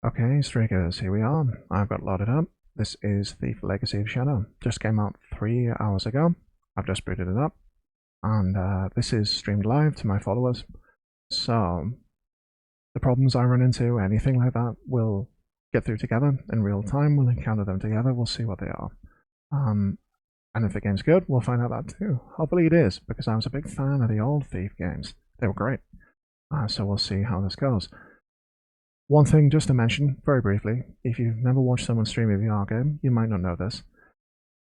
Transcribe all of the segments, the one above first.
Okay, Streakers, here we are. I've got loaded up. This is the Legacy of Shadow. Just came out 3 hours ago. I've just booted it up. And this is streamed live to my followers. So, the problems I run into, anything like that, we'll get through together in real time. We'll encounter them together. We'll see what they are. And if the game's good, we'll find out that too. Hopefully it is, because I was a big fan of the old Thief games. They were great. So we'll see how this goes. One thing just to mention, very briefly, if you've never watched someone stream a VR game, you might not know this.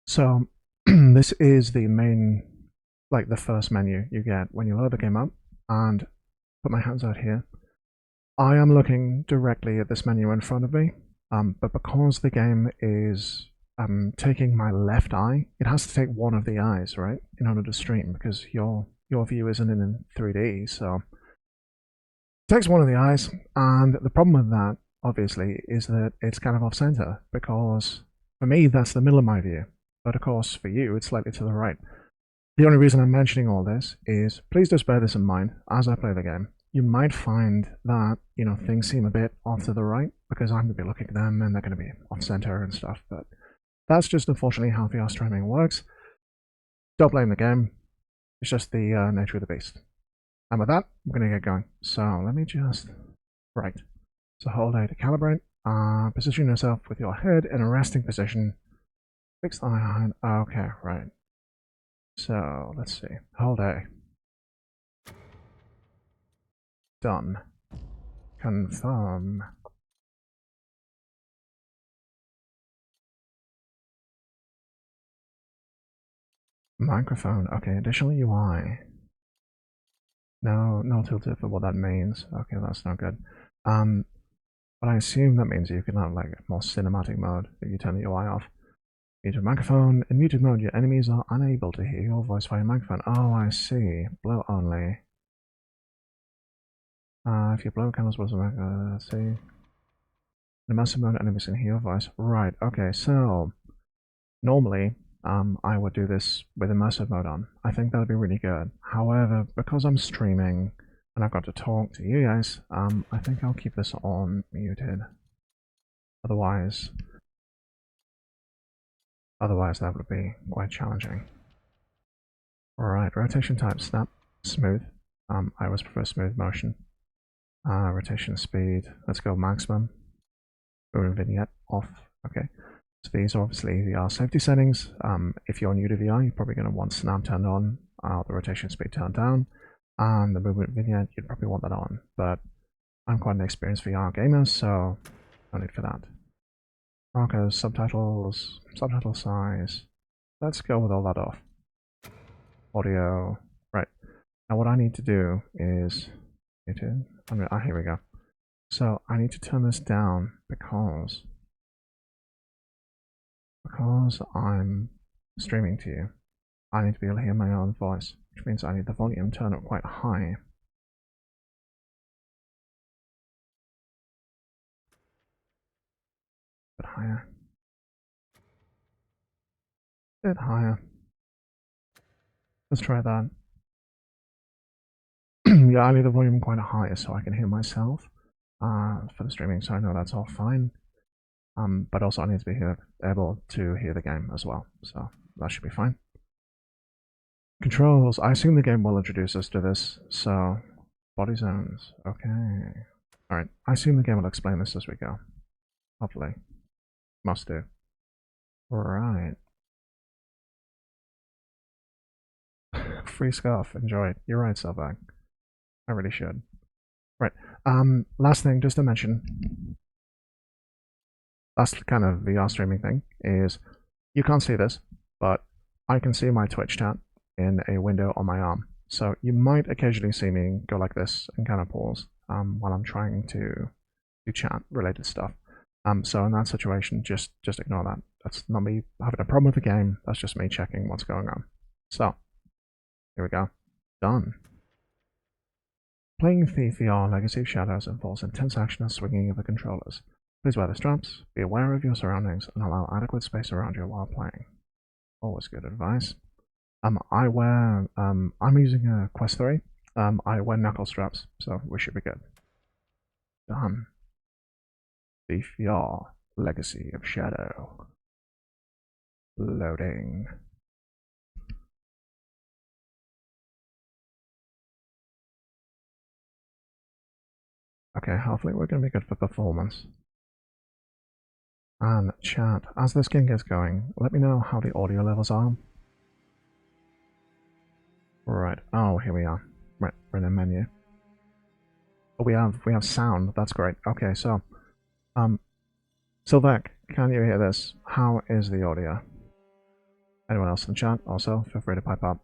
So, this is the main, like the first menu you get when you load the game up, and put my hands out here. I am looking directly at this menu in front of me, but because the game is taking my left eye, it has to take one of the eyes, right, in order to stream, because your view isn't in 3D, so takes one of the eyes, and the problem with that, obviously, is that it's kind of off-center, because for me, that's the middle of my view, but of course, for you, it's slightly to the right. The only reason I'm mentioning all this is, please just bear this in mind as I play the game. You might find that, you know, things seem a bit off to the right, because I'm going to be looking at them, and they're going to be off-center and stuff, but that's just unfortunately how VR streaming works. Don't blame the game, it's just the nature of the beast. And with that, we're going to get going. So let me just, right. So hold A to calibrate. Position yourself with your head in a resting position. Fix the eye on. Okay, right. So let's see. Hold A. Done. Confirm. Microphone. Okay, additional UI. No tilted for what that means. Okay, that's not good. But I assume that means you can have like a more cinematic mode if you turn the UI off. Muted microphone. In muted mode, your enemies are unable to hear your voice via microphone. Oh, I see. Blow only. If you blow candles, what's the see? In immersive mode, enemies can hear your voice. Right. Okay. So normally, I would do this with immersive mode on. I think that would be really good. However, because I'm streaming and I've got to talk to you guys, I think I'll keep this on muted. Otherwise, that would be quite challenging. Alright, rotation type snap, smooth. I always prefer smooth motion. Rotation speed, let's go maximum. Moving vignette off, okay. So these are obviously VR safety settings. If you're new to VR, you're probably going to want snap turned on, the rotation speed turned down, and the movement vignette, you'd probably want that on. But I'm quite an experienced VR gamer, so no need for that. Markers, subtitles, subtitle size. Let's go with all that off. Audio, right. Now what I need to do is, here we go. So I need to turn this down because I'm streaming to you. I need to be able to hear my own voice, which means I need the volume turned up quite high. Bit higher. Bit higher. Let's try that. Yeah, I need the volume quite high so I can hear myself for the streaming, so I know that's all fine. But also I need to be able to hear the game as well, so that should be fine. Controls, I assume the game will introduce us to this, so body zones, okay. Alright, I assume the game will explain this as we go. Hopefully. Must do. Right. Free scarf, enjoy it. You're right, Selvag. I really should. Right. Last thing, just to mention, last kind of VR streaming thing is, you can't see this, but I can see my Twitch chat in a window on my arm. So you might occasionally see me go like this and kind of pause while I'm trying to do chat related stuff. So in that situation, just ignore that. That's not me having a problem with the game. That's just me checking what's going on. So here we go. Done. Playing Thief VR Legacy of Shadows involves intense action and swinging of the controllers. Please wear the straps, be aware of your surroundings, and allow adequate space around you while playing. Always good advice. I'm using a Quest 3. I wear knuckle straps, so we should be good. Done. PCVR, Legacy of Shadow. Loading. Okay, hopefully we're going to be good for performance. And chat, as this game gets going, let me know how the audio levels are. Right, oh, here we are. Right, we're in the menu. Oh, we have sound, that's great. Okay, so, Sylvek, can you hear this? How is the audio? Anyone else in chat, also, feel free to pipe up.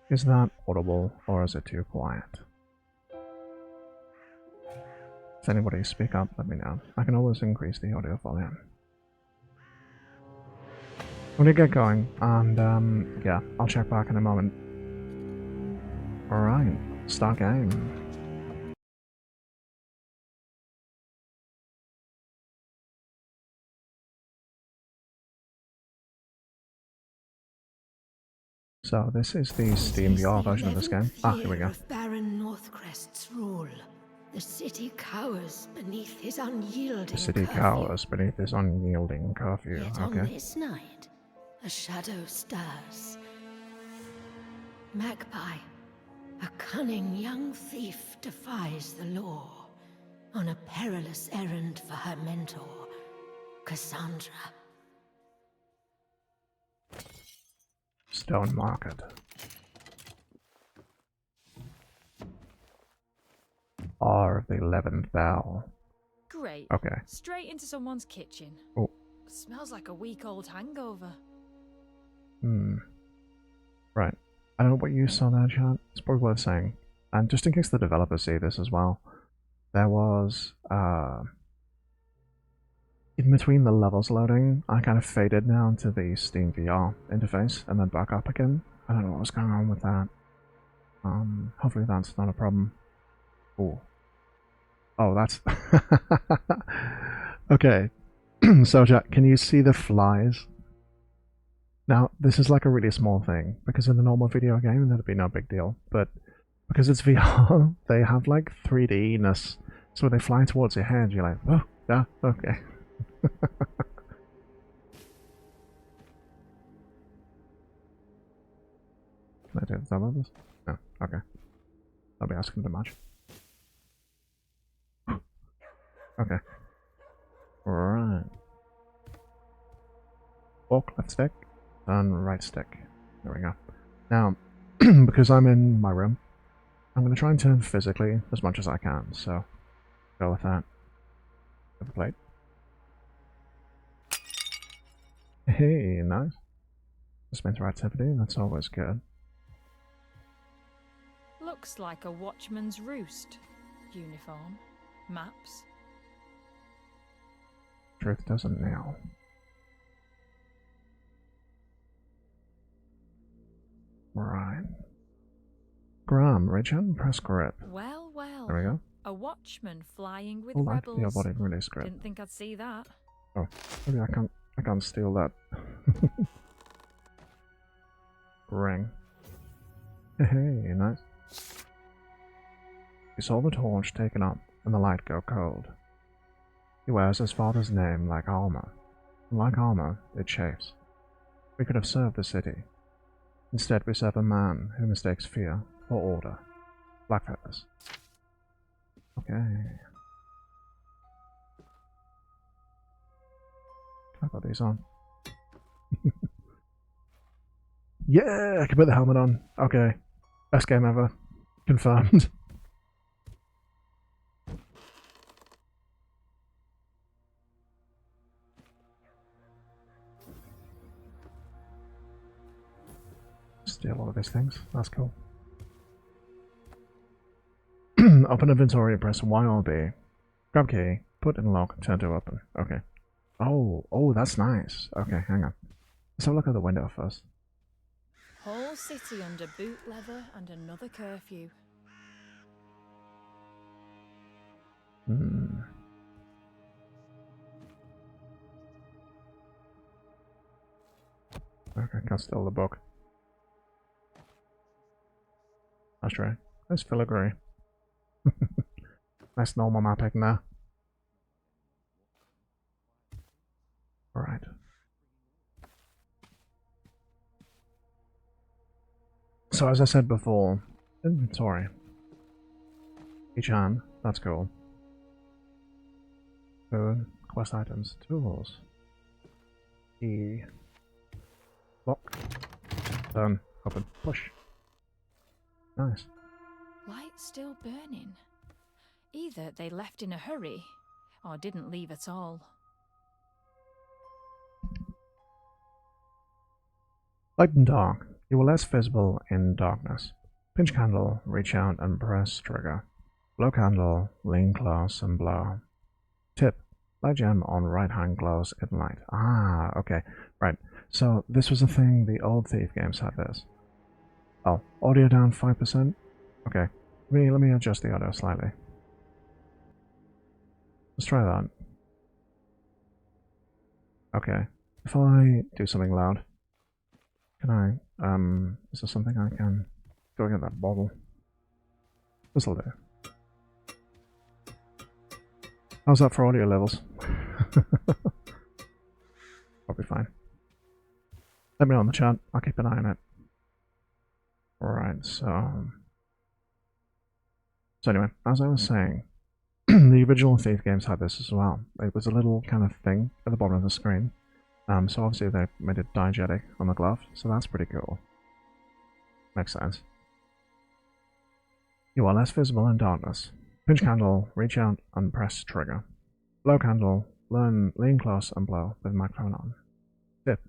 Is that audible, or is it too quiet? Does anybody speak up? Let me know. I can always increase the audio volume. I'm gonna get going, and yeah, I'll check back in a moment. Alright, start game. So this is the Steam VR version of this game. Ah, here we go. Of Baron Northcrest's rule. The city cowers beneath his unyielding The city curfew. cowers beneath his unyielding curfew. Yet Okay. on this night, a shadow stirs. Magpie, a cunning young thief, defies the law on a perilous errand for her mentor, Cassandra. Stone Market. R of the 11th Bell. Great. Okay. Straight into someone's kitchen. Oh. Smells like a week-old hangover. Right. I don't know what you saw there, chat. It's probably worth saying. And just in case the developers see this as well, there was, in between the levels loading, I kind of faded now to the Steam VR interface and then back up again. I don't know what was going on with that. Hopefully that's not a problem. Ooh. Oh, that's... Okay. So, Jack, can you see the flies? Now, this is like a really small thing, because in a normal video game, that'd be no big deal. But because it's VR, they have like 3D-ness. So when they fly towards your head, you're like, oh, yeah, okay. Can I do some of this? No, okay. I'll be asking too much. Okay. Right. Fork, left stick, and right stick. There we go. Now, because I'm in my room, I'm going to try and turn physically as much as I can, so go with that. Have a plate. Hey, nice. Dispenser activity, that's always good. Looks like a watchman's roost. Uniform. Maps. Truth doesn't nail. Right. Graham, Richard, press grip. Well, well. There we go. A watchman flying with I like rebels. the body release grip. Didn't think I'd see that. Oh, maybe I can't steal that. Ring. Hey, nice. He saw the torch taken up and the light go cold. He wears his father's name like armor, and like armor, it chafes. We could have served the city. Instead, we serve a man who mistakes fear for order. Blackfeathers. Okay. I got these on. Yeah, I can put the helmet on. Okay. Best game ever. Confirmed. Steal all of these things. That's cool. Open inventory, press Y or B. Grab key, put in lock, turn to open. Okay. Oh, that's nice. Okay, hang on. Let's have a look at the window first. Whole city under boot leather and another curfew. Okay, can't steal the book. That's true. Nice filigree. Nice normal mapping there. Alright. So as I said before, inventory. Each hand, that's cool. Food, quest items, tools. Key. Lock. Done. Open. Push. Nice. Light's still burning. Either they left in a hurry, or didn't leave at all. Light and dark. You are less visible in darkness. Pinch candle, reach out and press trigger. Blow candle, lean close and blow. Tip. Light gem on right hand glows in light. Ah, okay. Right. So this was a thing the old Thief games had this. Oh, audio down 5%? Okay. Let me adjust the audio slightly. Let's try that. Okay. If I do something loud, can I, is there something I can, do I get that bottle? This'll do. How's that for audio levels? Probably fine. Let me know in the chat, I'll keep an eye on it. Alright, so anyway, as I was saying, the original Thief games had this as well. It was a little kind of thing at the bottom of the screen. So obviously they made it diegetic on the glove, so that's pretty cool. Makes sense. You are less visible in darkness. Pinch candle, reach out and press trigger. Blow candle, lean close and blow with microphone on. Tip.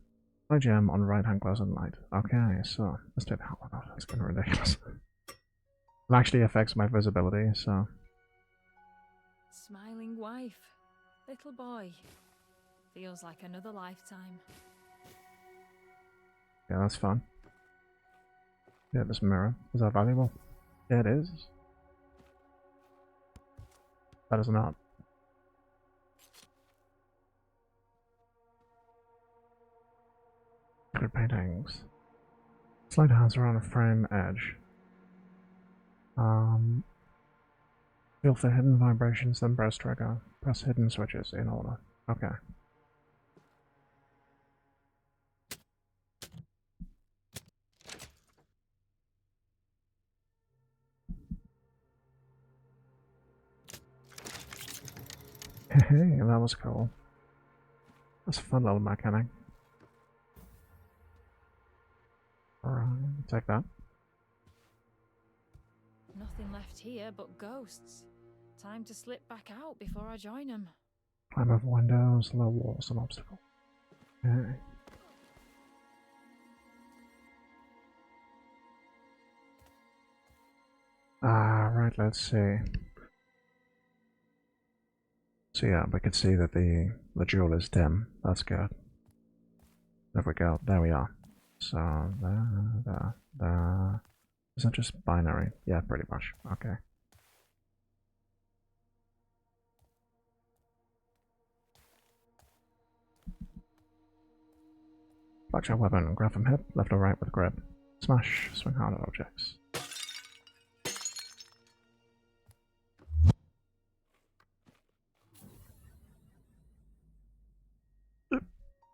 Light gem on right hand close and light. Okay, so let's do that. Oh, that's kind of ridiculous. It actually affects my visibility, so. Smiling wife. Little boy. Feels like another lifetime. Yeah, that's fun. Yeah, this mirror. Is that valuable? Yeah, it is. That is not. Good paintings. Slide hands around a frame edge. Feel for hidden vibrations, then press trigger. Press hidden switches in order. Okay. Hey, that was cool. That's a fun little mechanic. Alright, take that. Nothing left here but ghosts. Time to slip back out before I join them. Climb over windows, low walls, and obstacles. Okay. Right, let's see. So yeah, we can see that the jewel is dim. That's good. There we go. There we are. So, there. Is that just binary? Yeah, pretty much. Okay. Blackjack weapon, grab from hip, left or right with grip. Smash, swing hard at objects.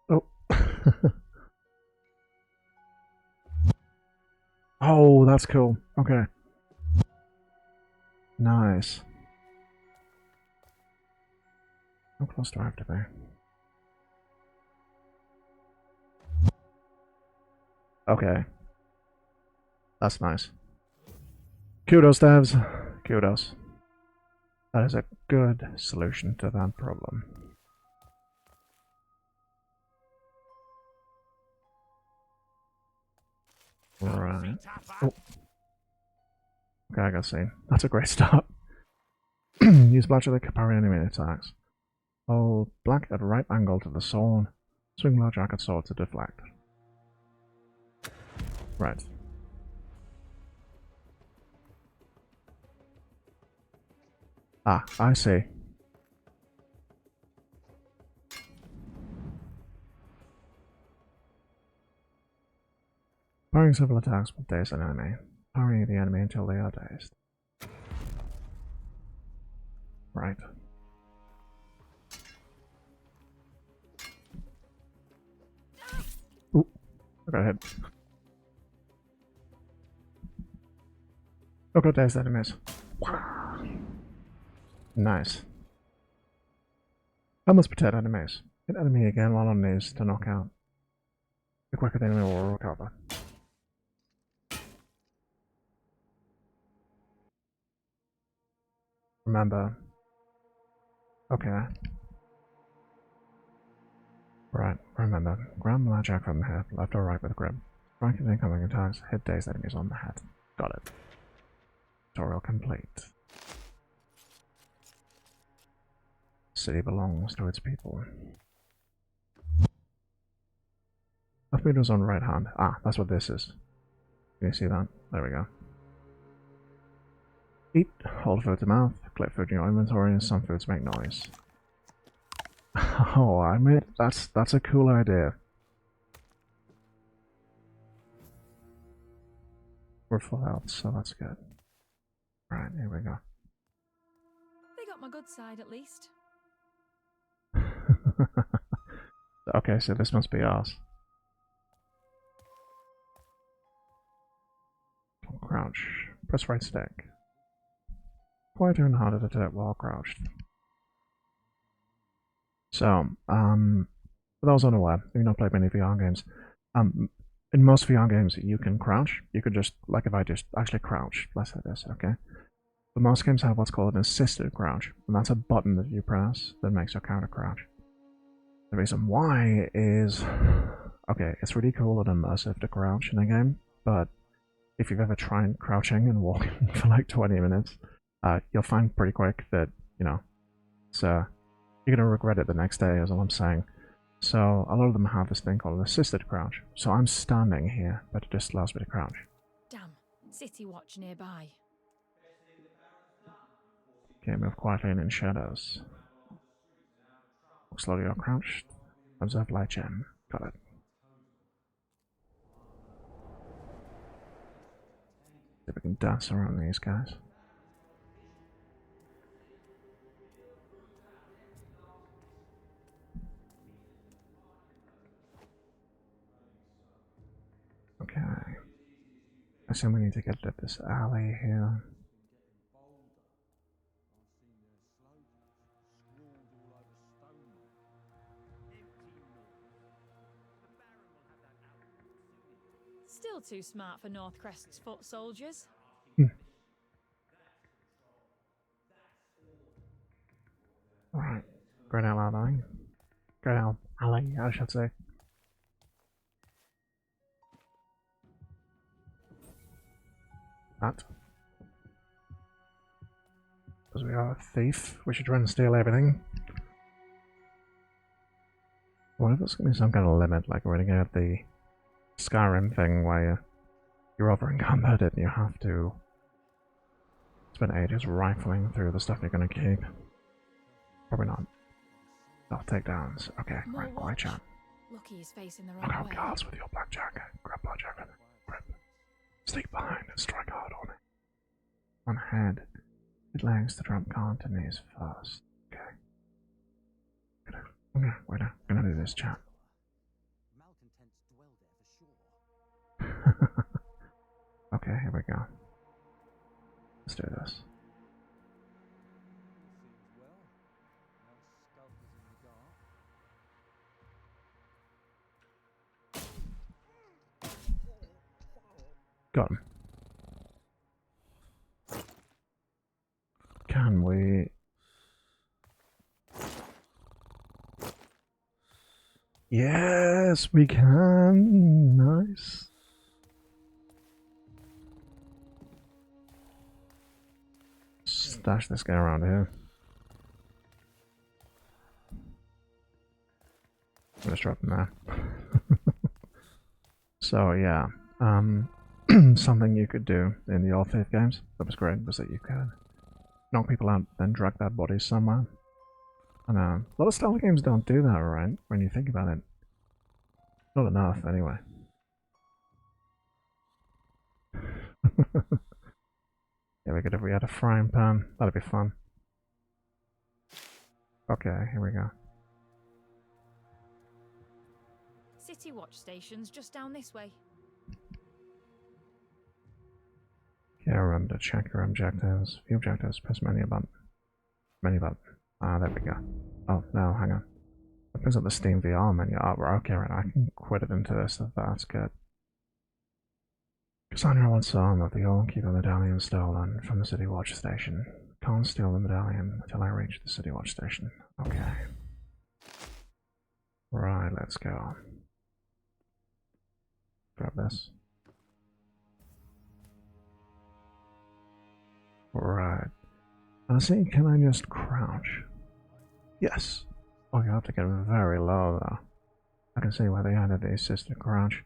Oh. Oh, that's cool. Okay. Nice. How close do I have to be? Okay. That's nice. Kudos, devs. Kudos. That is a good solution to that problem. Right. Oh. Okay, I gotta see. That's a great start. Use blackjack to parry enemy attacks. Hold black at right angle to the sword. Swing blackjack at sword to deflect. Right. Ah, I see. Parrying several attacks will daze an enemy. Parry the enemy until they are dazed. Right. Ooh, I got hit. Oh, got dazed enemies. Nice. I must protect enemies. Hit enemy again while on knees to knock out. The quicker the enemy will recover. Remember. Okay. Right, remember. Grab blackjack from the head, left or right with grip. Strike at incoming attacks, hit dazed enemies on the head. Got it. Tutorial complete. City belongs to its people. Left meter's on right hand. Ah, that's what this is. Can you see that? There we go. Eat, hold food to mouth, clip food in your inventory, some foods make noise. Oh, I made that's a cool idea. We're full health, so that's good. Right, here we go. They got my good side at least. Okay, so this must be ours. Crouch. Press right stick. Quieter and harder to detect while crouched. So, for those unaware, you've not played many VR games. In most VR games, you can crouch. You could just, like if I just actually crouch, let's say this, okay? But most games have what's called an assisted crouch, and that's a button that you press that makes your counter crouch. The reason why is, okay, it's really cool and immersive to crouch in a game, but if you've ever tried crouching and walking for like 20 minutes, you'll find pretty quick that, you know, you're gonna regret it the next day, is all I'm saying. So a lot of them have this thing called an assisted crouch. So I'm standing here, but it just allows me to crouch. Damn, city watch nearby. Okay, move quietly and in shadows. Walk slowly or crouched. Observe light gem. Got it. See if we can dance around these guys. Okay. I assume we need to get to this alley here. Still too smart for Northcrest's foot soldiers. Alright. Great alley. Great alley, I should say. That. Because we are a thief, we should try and steal everything. What if there's going to be some kind of limit, like we're going to get the Skyrim thing where you're over encumbered and you have to spend ages rifling through the stuff you're going to keep. Probably not. Self takedowns. Okay, right, quiet chat. Lucky he's facing the Knock right out way. guards with your blackjack. Grab blackjack with grip. Stick behind and strike hard on it. On head. It legs to drop knees first. Okay. Okay, we're gonna do this, chat. Okay, here we go. Let's do this. Got him. Can we... Yes, we can. Nice. Stash this guy around here. Let's drop him there. So yeah, something you could do in the old Faith games that was great was that you could knock people out, then drag their bodies somewhere. And a lot of stealth games don't do that, right? When you think about it, not enough anyway. Yeah, we could if we had a frying pan. That'd be fun. Okay, here we go. City watch station's just down this way. Yeah, remember to check your objectives. View objectives, press menu button. Menu button. Ah, there we go. Oh, no, hang on. It brings up the Steam VR menu. Oh, okay, right, I can quit it into this, so that's good. Cassandra wants some of the old keep the medallion stolen from the City Watch Station. Can't steal the medallion until I reach the City Watch Station. Okay. Right, let's go. Grab this. Right. And I see, can I just crouch? Yes. Oh, you have to get very low though. I can see why they added the assisted crouch.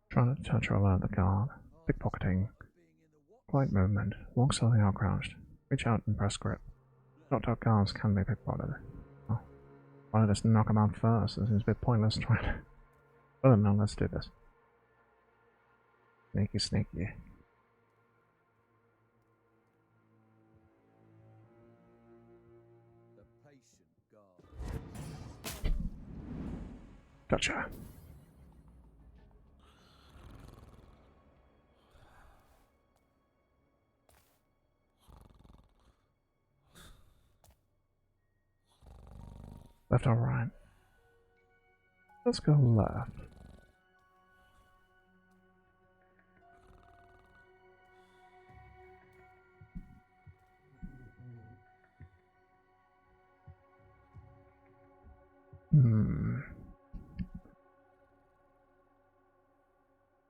Trying to touch or alert the guard. Pickpocketing. Quiet movement. Walk slowly or crouched. Reach out and press grip. Not all guards can be pickpocketed. Oh. Why don't I just knock them out first? This seems a bit pointless trying to... Oh no, let's do this. Sneaky, sneaky. Gotcha. Left or right? Let's go left.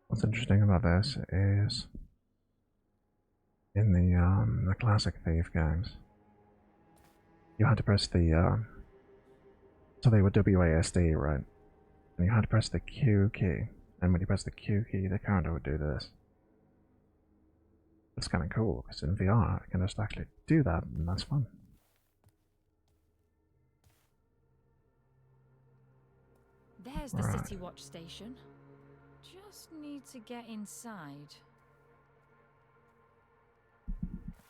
What's interesting about this is in the classic Thief games, you had to press the so they were WASD, right? And you had to press the Q key, and when you press the Q key, the counter would do this. It's kind of cool because in VR, I can just actually do that, and that's fun. There's the City Watch Station. Just need to get inside.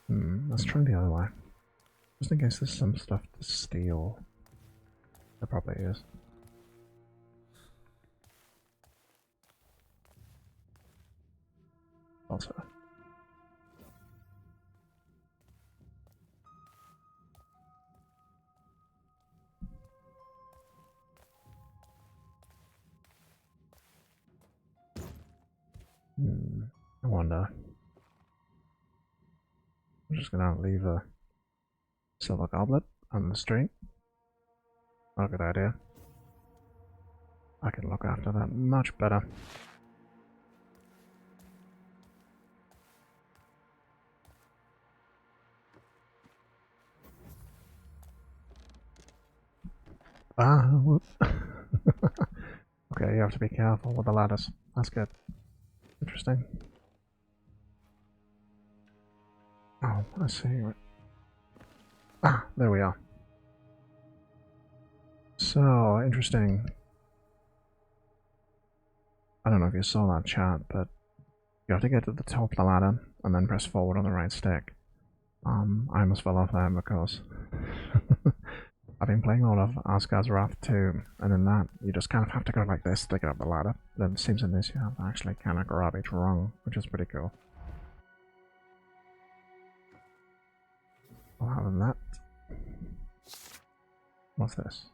Let's try the other way. Just in case there's some stuff to steal. There probably is. Also. I wonder. I'm just gonna leave a silver goblet on the street. Not a good idea. I can look after that much better. Ah, whoop. Okay, you have to be careful with the ladders. That's good. Interesting. Oh, I see. Ah, there we are. So, interesting. I don't know if you saw that chat, but you have to get to the top of the ladder and then press forward on the right stick. I almost fell off there because I've been playing a lot of Asgard's Wrath 2, and in that, you just kind of have to go like this to get up the ladder. Then it seems in this you have to actually kind of grab each rung, which is pretty cool. Well, other than that, what's this?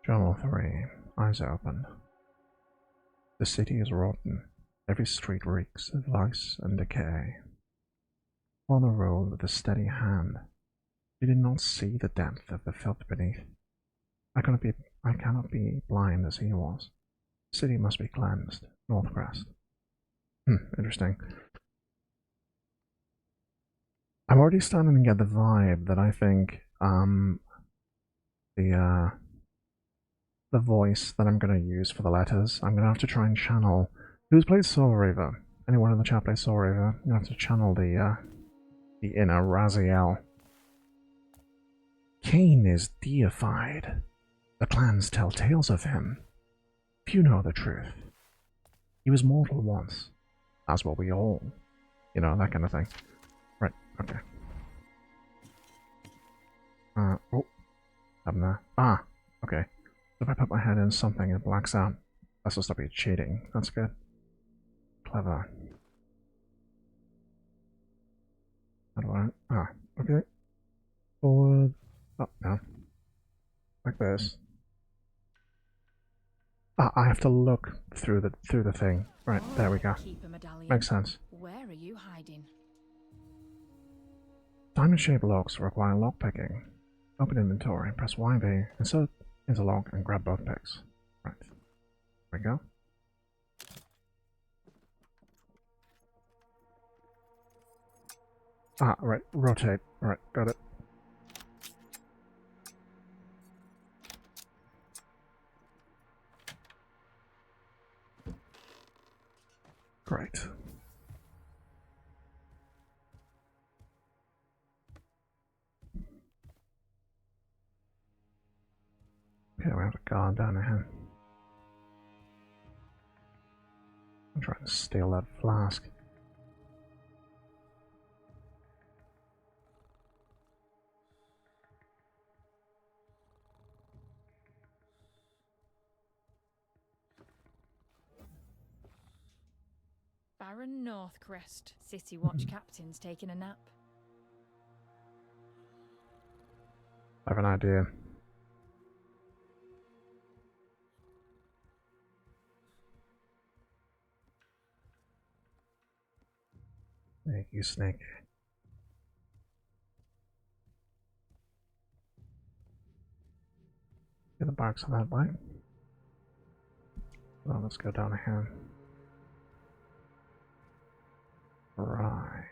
Journal 3. Eyes open. The city is rotten. Every street reeks of vice and decay. Father ruled with a steady hand. He did not see the depth of the filth beneath. I cannot be blind as he was. The city must be cleansed. Northcrest. Interesting. I'm already starting to get the vibe that I think the voice that I'm going to use for the letters, I'm going to have to try and channel. Who's played Soul Reaver? Anyone in the chat plays Soul Reaver? You have to channel the inner Raziel. Cain is deified. The clans tell tales of him. If you know the truth, he was mortal once, as were we all. You know, that kind of thing. Right, okay. Oh, I'm there. Ah, okay. If I put my head in something, it blacks out. That's will stop you cheating. That's good. Clever. How do I... Ah, okay. Forward. Up, down. Like this. Ah, I have to look through the thing. Right, there we go. Makes sense. Where are you hiding? Diamond-shaped locks require lockpicking. Open inventory, press YB, insert into lock, and grab both picks. Right. There we go. Ah, right. Rotate. Right, got it. Great. Okay, we have a guard down ahead. I'm trying to steal that flask. Baron Northcrest, City Watch captain's taking a nap. I have an idea. Sneaky, sneaky. Get the box on that way. Well, let's go down here. Right.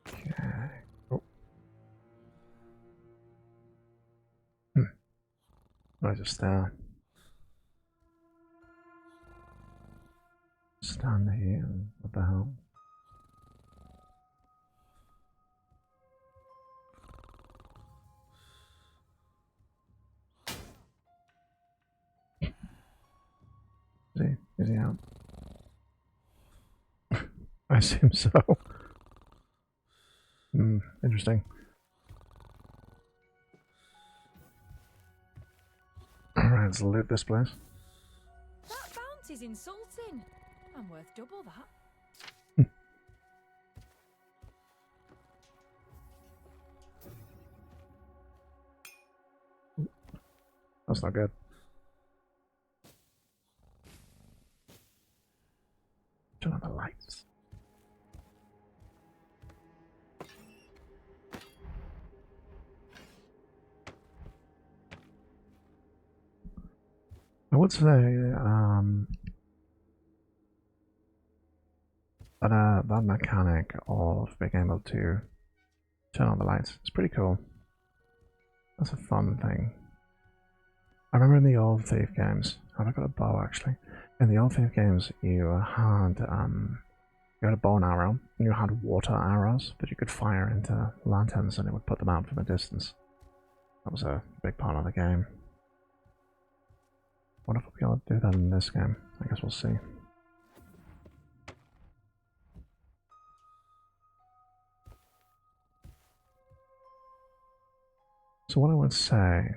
Okay. Oh. I just stand here. What the hell? Is he out? I assume so. Interesting. Alright, let's loot this place. That bounty's insulting. I'm worth double that. That's not good. Turn on the lights. I would say that mechanic of being able to turn on the lights is pretty cool. That's a fun thing. I remember in the old Thief games, have I got a bow actually? In the old Thief games, you had a bow and arrow, and you had water arrows that you could fire into lanterns, and it would put them out from a distance. That was a big part of the game. What if we'll be able to do that in this game? I guess we'll see. So what I would say,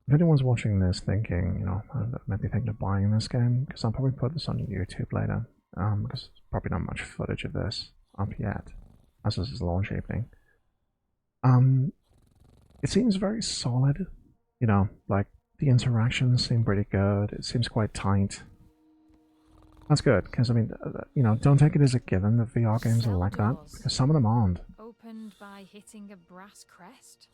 if anyone's watching this thinking, you know, maybe thinking of buying this game, because I'll probably put this on YouTube later, because there's probably not much footage of this up yet, as this is launch evening. It seems very solid, you know, like the interactions seem pretty good, it seems quite tight. That's good, because I mean, you know, don't take it as a given that VR games are like that, because some of them aren't. Opened by hitting a brass crest.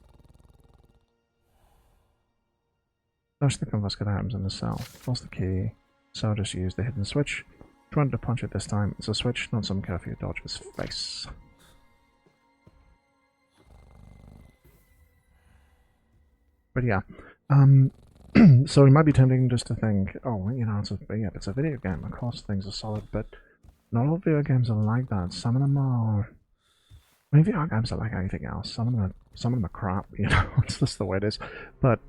Search the confiscated items in the cell. Force the key. So just use the hidden switch. Trying to punch it this time. It's a switch, not some curfew dodge his face. But yeah. So it might be tempting just to think, oh, you know, it's a video game. Of course things are solid, but not all video games are like that. Some of them are Maybe our games are like anything else. Some of them are crap, you know, it's just the way it is. But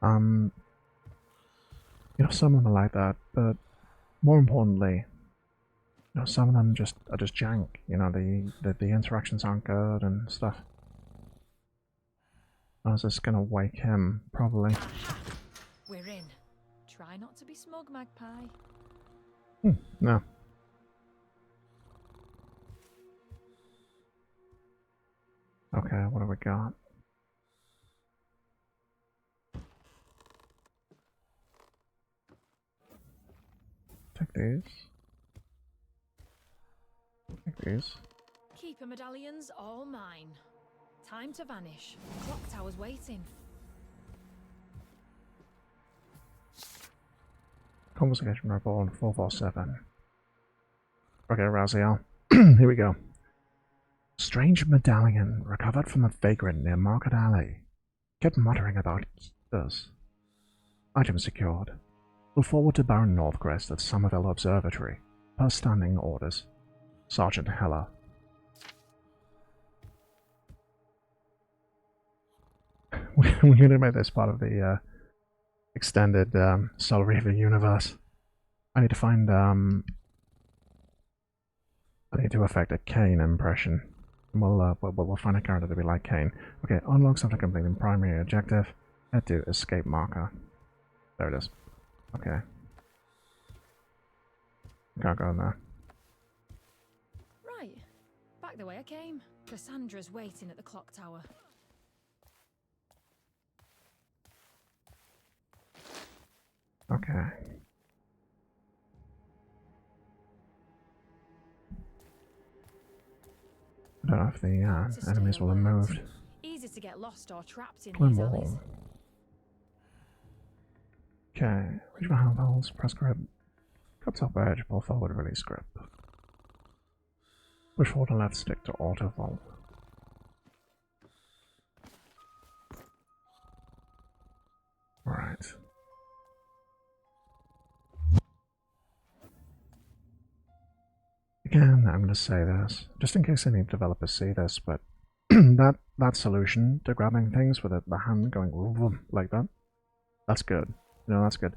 um you know, some of them are like that, but more importantly, you know, some of them just are just jank, you know, the interactions aren't good and stuff. I was just gonna wake him, probably. We're in. Try not to be smug, Magpie. No. Okay, what do we got? Take these. Take these. Keeper medallions all mine. Time to vanish. The clock tower's waiting. Conversation report 447. Okay, Raziel. Here we go. Strange medallion recovered from a vagrant near Market Alley. Kept muttering about this. Item secured. Will forward to Baron Northcrest at Somerville Observatory. Per standing orders. Sergeant Heller. We're going to make this part of the extended Soul Reaver universe. I need to find I need to affect a Kane impression. And we'll find a character to be like Kane. Okay, unlocks after completing primary objective. Head to escape marker. There it is. Okay. Can't go in there. Right. Back the way I came. Cassandra's waiting at the clock tower. Okay. I don't know if the enemies will have moved. Easy to get lost or trapped in Twin these wall. alleys. Okay. Reach my handholds, press grip. Cut top edge, pull forward, release grip. Push forward and left stick to auto vault. Right. Again, I'm going to say this, just in case any developers see this, but that solution to grabbing things with the hand going like that, that's good. You know, that's good.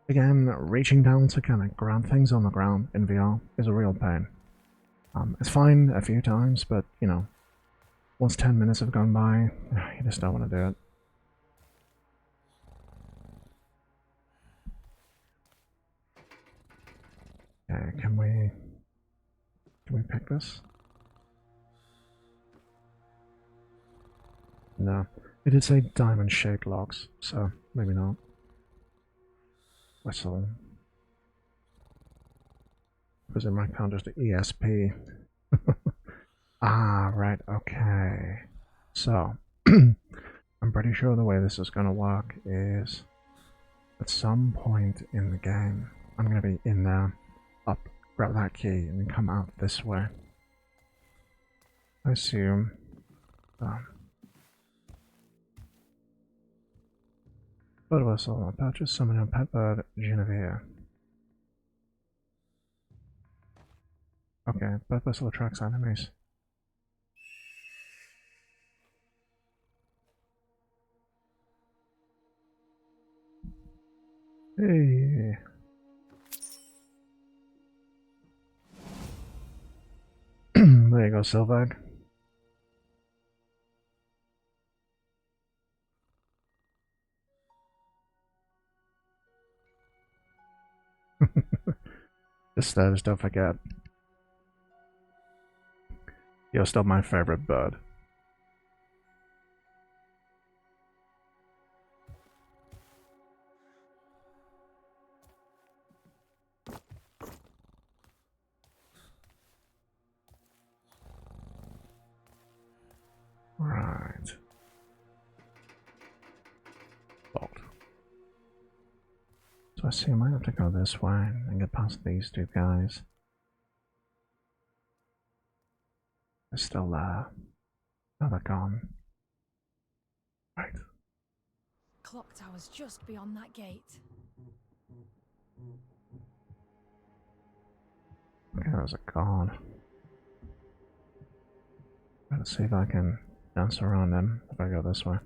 Again, reaching down to kind of grab things on the ground in VR is a real pain. It's fine a few times, but, you know, once 10 minutes have gone by, you just don't want to do it. Okay, can we pick this? No. It did say diamond-shaped locks, so maybe not. Whistle. Because it might count as the ESP. Ah, right, okay. So, I'm pretty sure the way this is going to work is at some point in the game, I'm going to be in there, up, grab that key, and come out this way. I assume. Bird whistle, purchase summon a pet bird, Genevieve. Okay, bird whistle attracts enemies. Hey. There you go, Sylvag. Just don't forget. You're still my favorite bird. Right. Locked. So I see I might have to go this way and get past these two guys. They're still there. Now they're gone. Right. Clock tower's just beyond that gate. Okay, that was a guard. Let's see if I can dance around him if I go this way.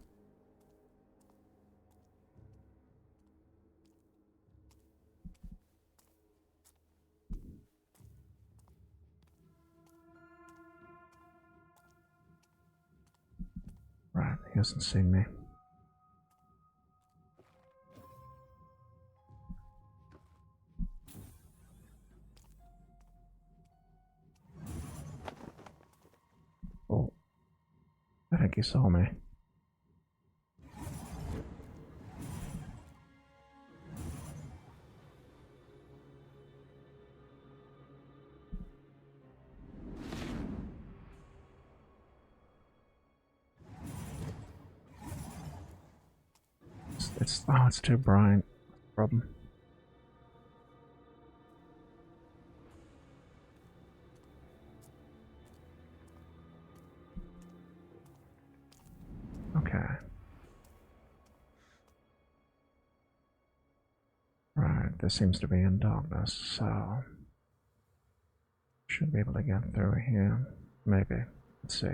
Right, he hasn't seen me. Oh, I think he saw me. It's too bright. Problem. Okay. Right, this seems to be in darkness, so should be able to get through here. Maybe. Let's see.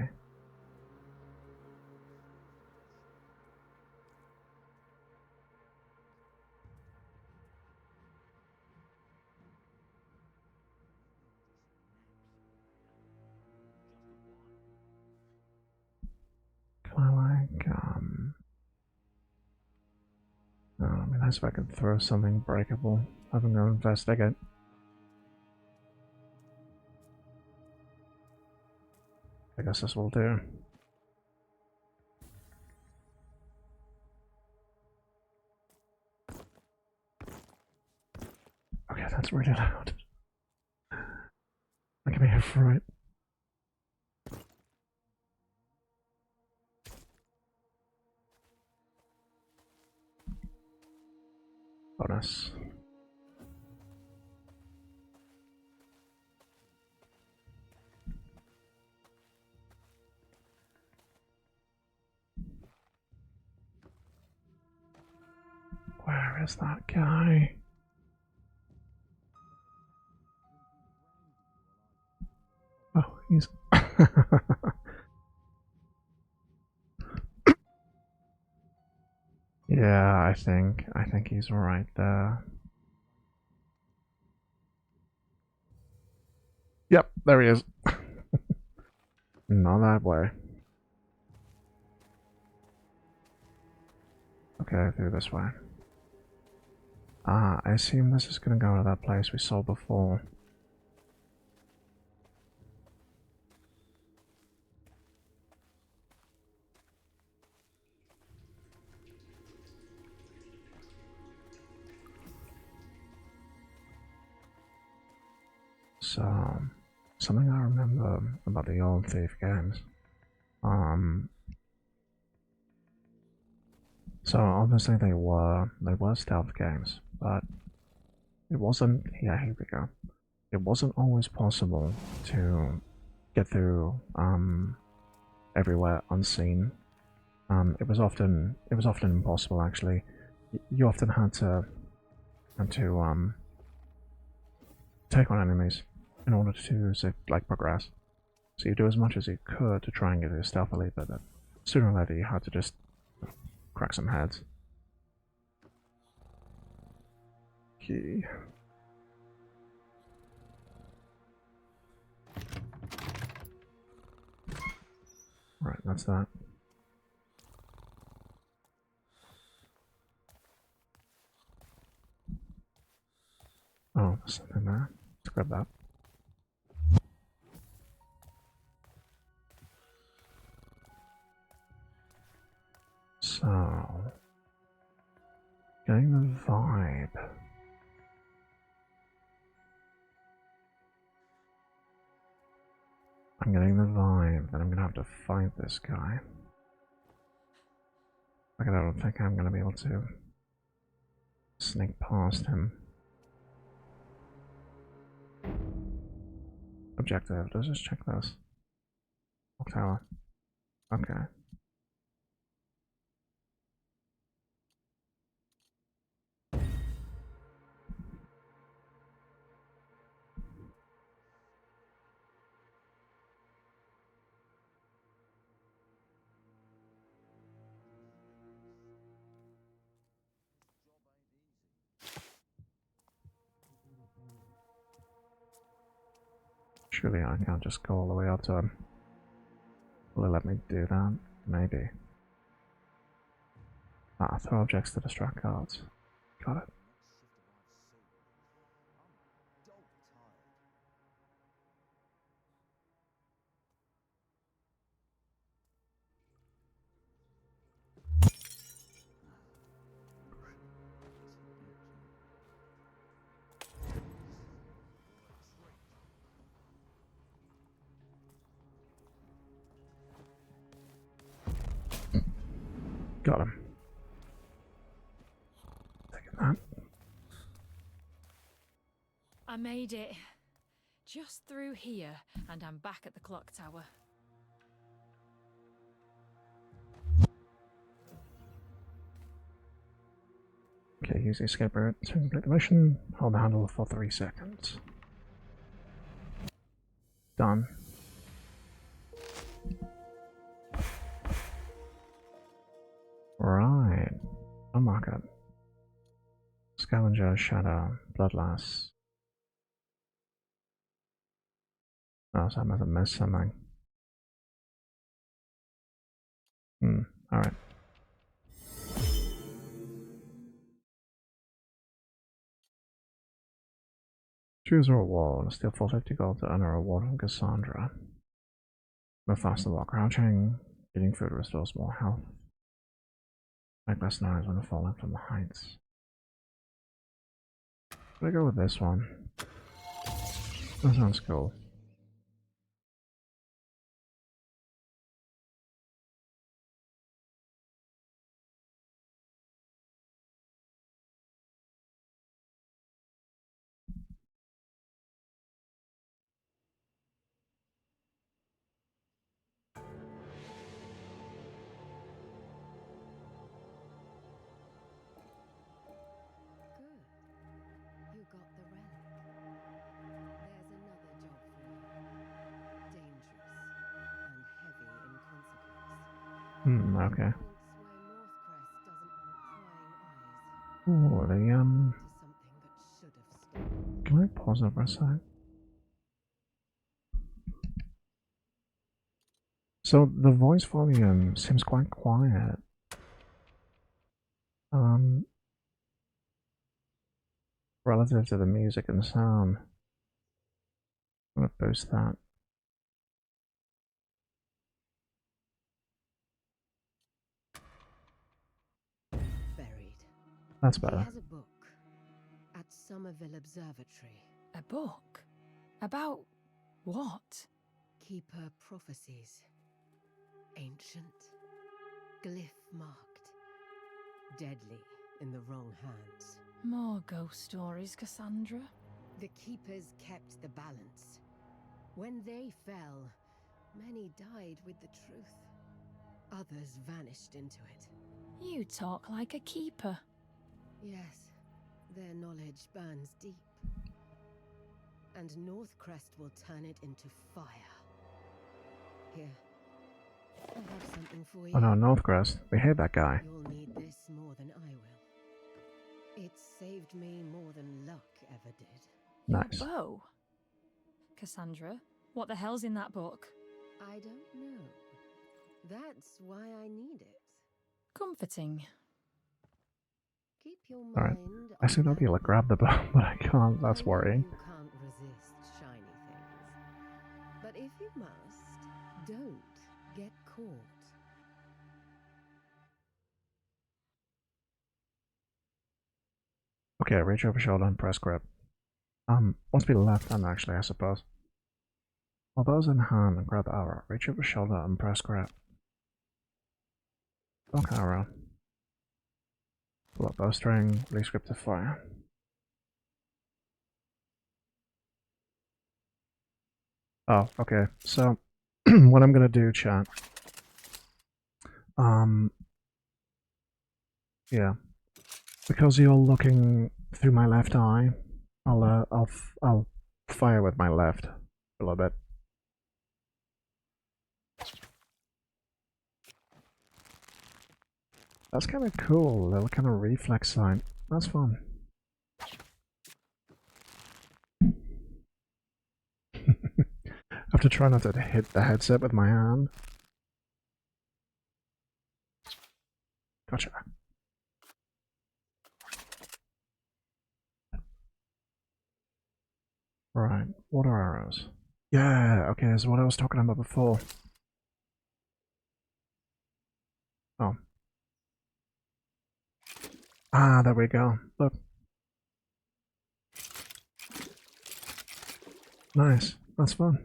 Can I like no, I mean that's if I could throw something breakable. I haven't go investigate. I guess this will do. Okay, that's really loud. That can be a fright. Bonus. Where is that guy? Oh, he's yeah, I think he's right there. Yep, there he is. Not that way. Okay, through this way. Ah, I assume this is gonna go to that place we saw before. So, something I remember about the old Thief games. So obviously they were stealth games, but it wasn't. Yeah, here we go. It wasn't always possible to get through everywhere unseen. It was often impossible actually. You often had to take on enemies in order to like progress. So you do as much as you could to try and get through stealthily, but sooner or later you had to just crack some heads. Key. Right, that's that. Oh, there's something there. Let's grab that. So, getting the vibe. I'm getting the vibe that I'm gonna have to fight this guy. Like, I don't think I'm gonna be able to sneak past him. Objective. Let's just check this. Clock tower. Okay. Surely I can't just go all the way up to him. Will it let me do that? Maybe. Ah, throw objects to distract guards. Got it. Got him. Taking that. I made it. Just through here, and I'm back at the clock tower. Okay, use the escape route to complete the mission. Hold the handle for 3 seconds. Done. Right. Unlock it. Scavenger, Shadow, Bloodlust. Oh, so I must have missed something. Alright. Choose a reward. Steal 450 gold to earn a reward from Cassandra. Move faster while crouching. Eating food restores more health. Make less noise when falling from the heights. I'm gonna go with this one. That sounds cool. You got the relic. There's another job for you. Dangerous and heavy in consequence. Okay. Where Northcrest doesn't want prying eyes. Oh, the To something that should have stayed. Can I pause it for a sec? So the voice volume seems quite quiet. Relative to the music and sound. I'm gonna boost that. Buried. That's He better. has a book at Somerville Observatory. A book? About what? Keeper prophecies. Ancient. Glyph marked. Deadly in the wrong hands. More ghost stories, Cassandra? The Keepers kept the balance. When they fell, many died with the truth. Others vanished into it. You talk like a keeper. Yes, their knowledge burns deep. And Northcrest will turn it into fire. Here, I have something for you. Oh no, Northcrest. We hate that guy. You'll need this more than I will. It saved me more than luck ever did. Nice. Your bow? Cassandra, what the hell's in that book? I don't know. That's why I need it. Comforting. Keep your mind Alright. on I seem to be able to grab the bow, but I can't. That's I know worrying. You can't resist shiny things. But if you must, don't get caught. Okay, reach over shoulder and press grip. Must be left hand actually, I suppose. While those in hand and grab the arrow, reach over shoulder and press grip. Lock arrow. Pull up bowstring, release grip to fire. Oh, okay. So what I'm gonna do, chat. Yeah. Because you're looking through my left eye, I'll fire with my left a little bit. That's kind of cool, little kind of reflex sight. That's fun. have to try not to hit the headset with my hand. Gotcha. Right, water arrows. Yeah, okay, that's what I was talking about before. Oh. Ah, there we go. Look. Nice. That's fun.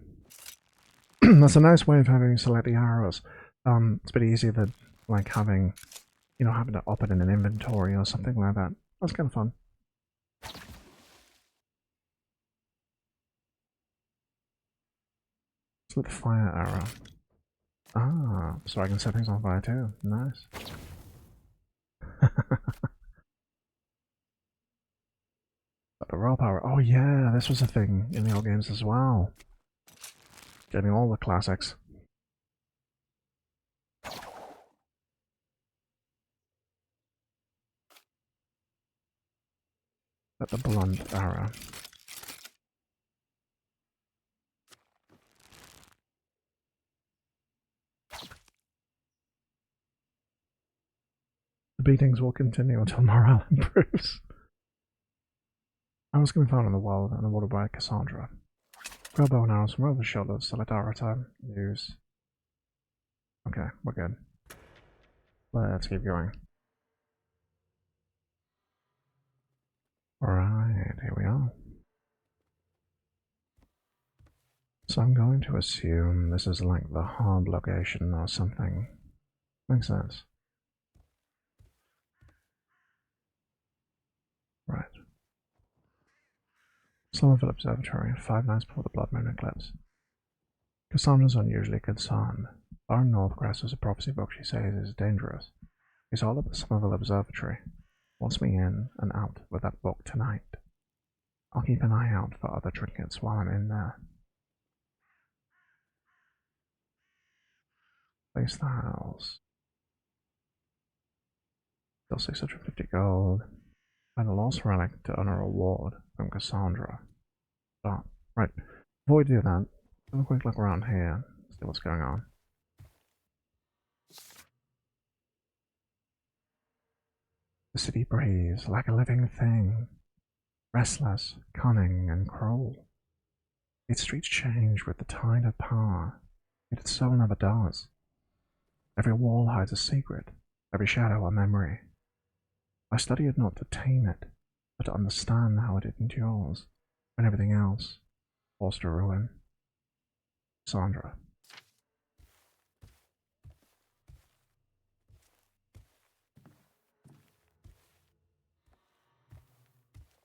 That's a nice way of having select the arrows. It's a bit easier than like having, you know, having to up it in an inventory or something like that. That's kind of fun. It's with the fire arrow. Ah, so I can set things on fire too. Nice. The raw power. Oh yeah, this was a thing in the old games as well. Getting all the classics. At the blunt arrow. The beatings will continue until morale improves. I was going to be found in the world and awarded by Cassandra. Grab bow and arrows from over the shoulders, select arrow type, use. Okay, we're good. Let's keep going. Alright, here we are. So I'm going to assume this is like the hub location or something. Makes sense. Right. Somerville Observatory, 5 nights before the Blood Moon eclipse. Cassandra's unusually concerned. Baron Northcrest has a prophecy book she says is dangerous. He's all at the Somerville Observatory. Wants me in and out with that book tonight. I'll keep an eye out for other trinkets while I'm in there. Place the house. Still 650 gold. Find a lost relic to earn a reward from Cassandra. Stop. Right. Before we do that, have a quick look around here. See what's going on. The city breathes like a living thing. Restless, cunning, and cruel. Its streets change with the tide of power, yet its soul never does. Every wall hides a secret, every shadow a memory. I study it not to tame it, but to understand how it endures, when everything else falls to ruin. Sandra.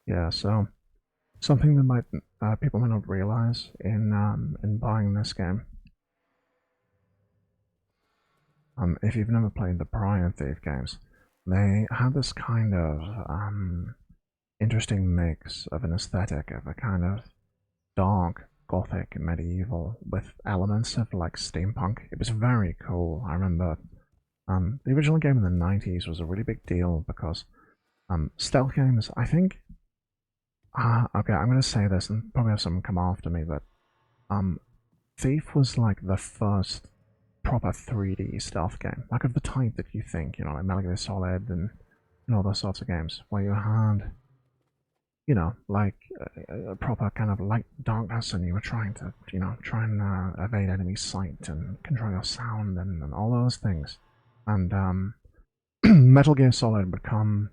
Yeah, so something that might people might not realize in buying this game. If you've never played the prior Thief games, they have this kind of interesting mix of an aesthetic of a kind of dark, gothic, medieval with elements of like steampunk. It was very cool. I remember the original game in the 90s was a really big deal because stealth games, I think. Okay, I'm going to say this and probably have someone come after me, but Thief was like the first proper 3D stealth game, like of the type that you think, you know, like Metal Gear Solid and all those sorts of games, where you had, you know, like a proper kind of light darkness, and you were trying to, you know, try and evade enemy sight and control your sound and all those things. And Metal Gear Solid would come,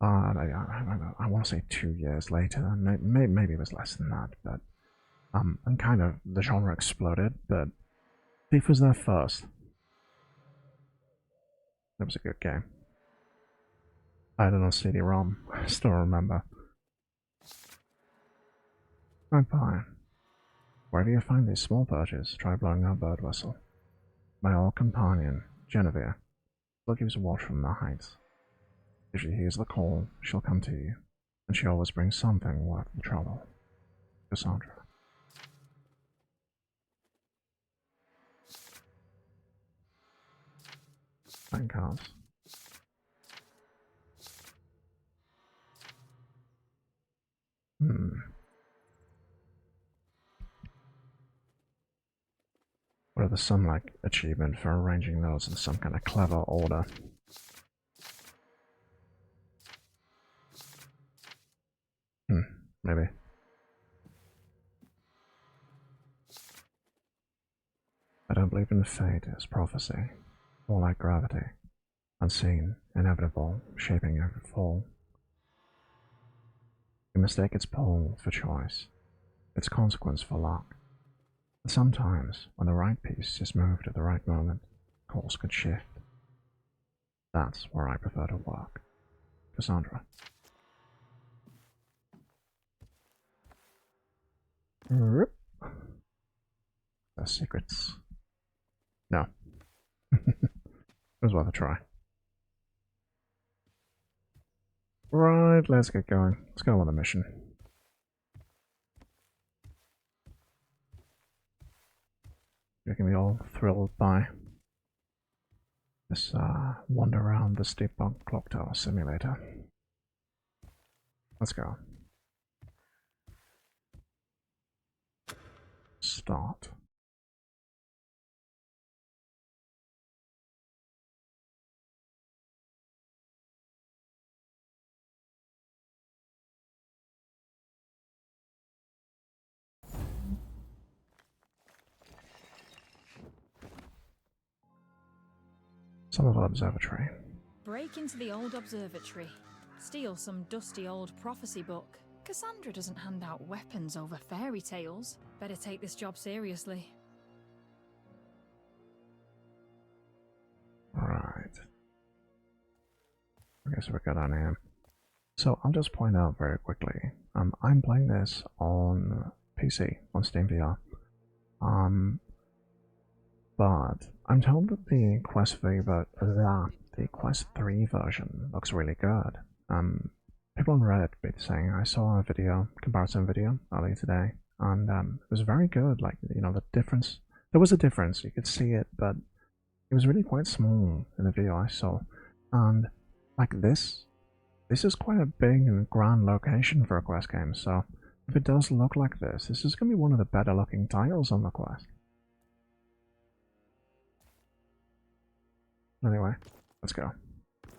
I want to say 2 years later, maybe it was less than that, but and kind of the genre exploded, but Thief was there first. It was a good game. I had it on CD-ROM. I still remember. Magpie. Wherever you find these small perches, try blowing our bird whistle. My old companion, Genevieve, still gives watch from the heights. If she hears the call, she'll come to you, and she always brings something worth the trouble. Cassandra. Bank cards. Hmm. Or there's some like achievement for arranging those in some kind of clever order. Maybe. I don't believe in fate as prophecy, or like gravity, unseen, inevitable, shaping every fall. You mistake its pull for choice, its consequence for luck. But sometimes, when the right piece is moved at the right moment, course could shift. That's where I prefer to work. Cassandra. Rip. The secrets. No. It was worth a try. Right, let's get going. Let's go on the mission. You're gonna be all thrilled by this wander around the steampunk clock tower simulator. Let's go. Start. Some of our observatory. Break into the old observatory. Steal some dusty old prophecy book. Cassandra doesn't hand out weapons over fairy tales. Better take this job seriously. Right. I guess we're good on here. So I'll just point out very quickly. I'm playing this on PC, on SteamVR. But I'm told that the the Quest 3 version looks really good. People on Reddit been saying I saw a comparison video earlier today, and it was very good. Like, you know, the difference. There was a difference. You could see it, but it was really quite small in the video I saw. And like this is quite a big and grand location for a Quest game. So if it does look like this is going to be one of the better looking titles on the Quest. Anyway, let's go.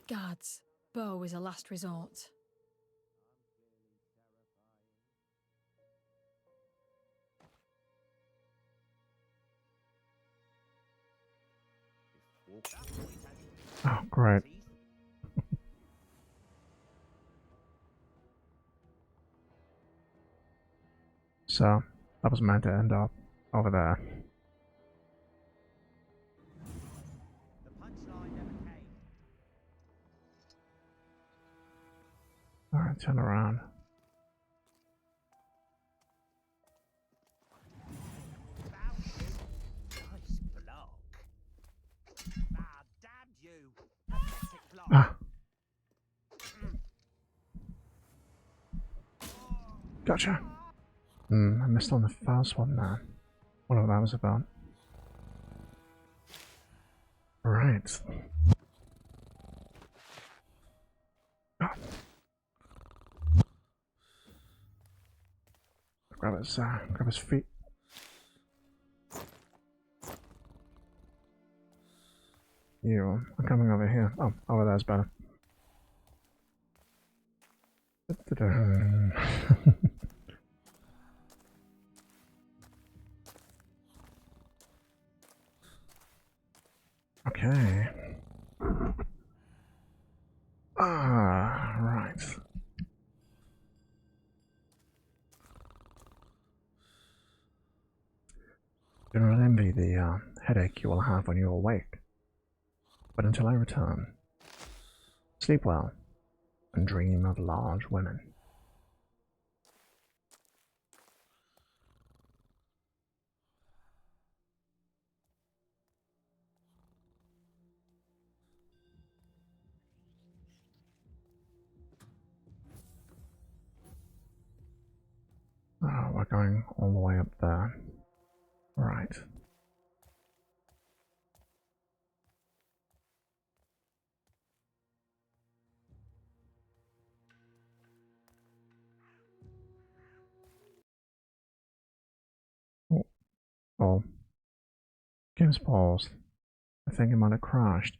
Guards, bow is a last resort. Oh, great. So, that was meant to end up over there. Alright, turn around. Ah. Gotcha. I missed on the first one there. What that was about. Right. Oh. Grab his feet. You, I'm coming over here. Oh, over there's better. Okay. Right. Do not envy the headache you will have when you awake. But until I return, sleep well and dream of large women. Oh, we're going all the way up there. Right. Oh. Game's paused. I think it might have crashed.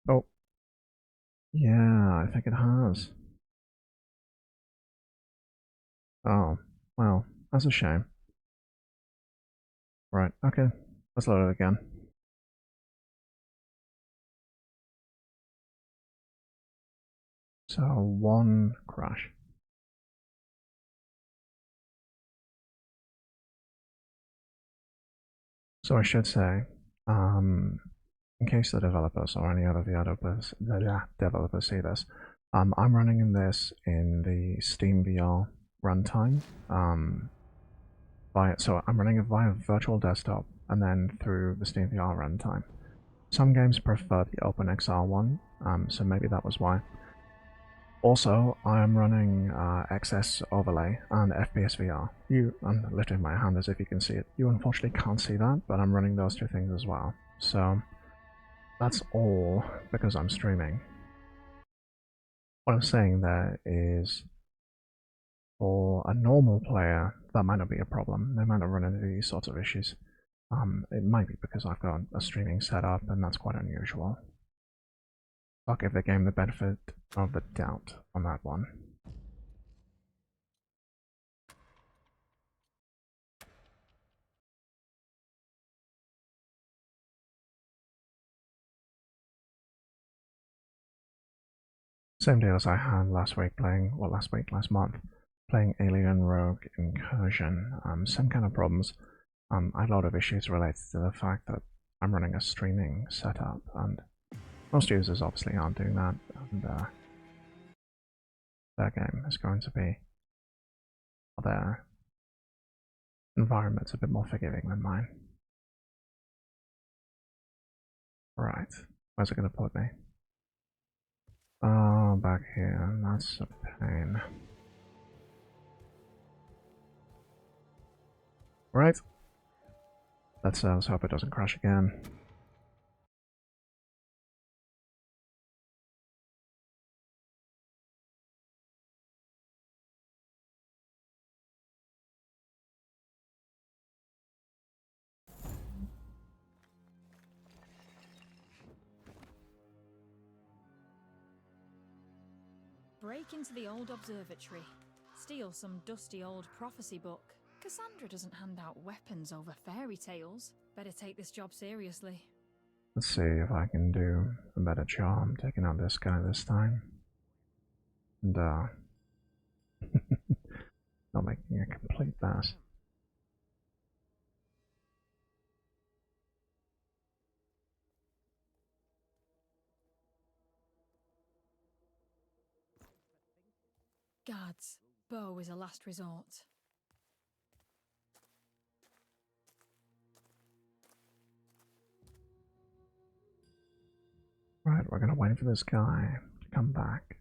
Oh. Yeah, I think it has. Oh, well, that's a shame. Right, okay. Let's load it again. So, one crash. So I should say, in case the developers or any other VR developers see this, I'm running this in the Steam VR runtime. So I'm running it via virtual desktop and then through the Steam VR runtime. Some games prefer the OpenXR one, so maybe that was why. Also, I am running XS Overlay and FPS VR. I'm lifting my hand as if you can see it. You unfortunately can't see that, but I'm running those two things as well. So that's all because I'm streaming. What I'm saying there is, for a normal player, that might not be a problem. They might not run into these sorts of issues. It might be because I've got a streaming setup, and that's quite unusual. I'll give the game the benefit of the doubt on that one. Same deal as I had last month, playing Alien Rogue Incursion. Same kind of problems. I had a lot of issues related to the fact that I'm running a streaming setup, and most users obviously aren't doing that, and their game is going to be, their environment's a bit more forgiving than mine. Right, where's it going to put me? Oh, back here, that's a pain. Right, let's hope it doesn't crash again. Break into the old observatory. Steal some dusty old prophecy book. Cassandra doesn't hand out weapons over fairy tales. Better take this job seriously. Let's see if I can do a better job taking out this guy this time. And, not making a complete mess. Guards, bow is a last resort. Right, we're gonna wait for this guy to come back.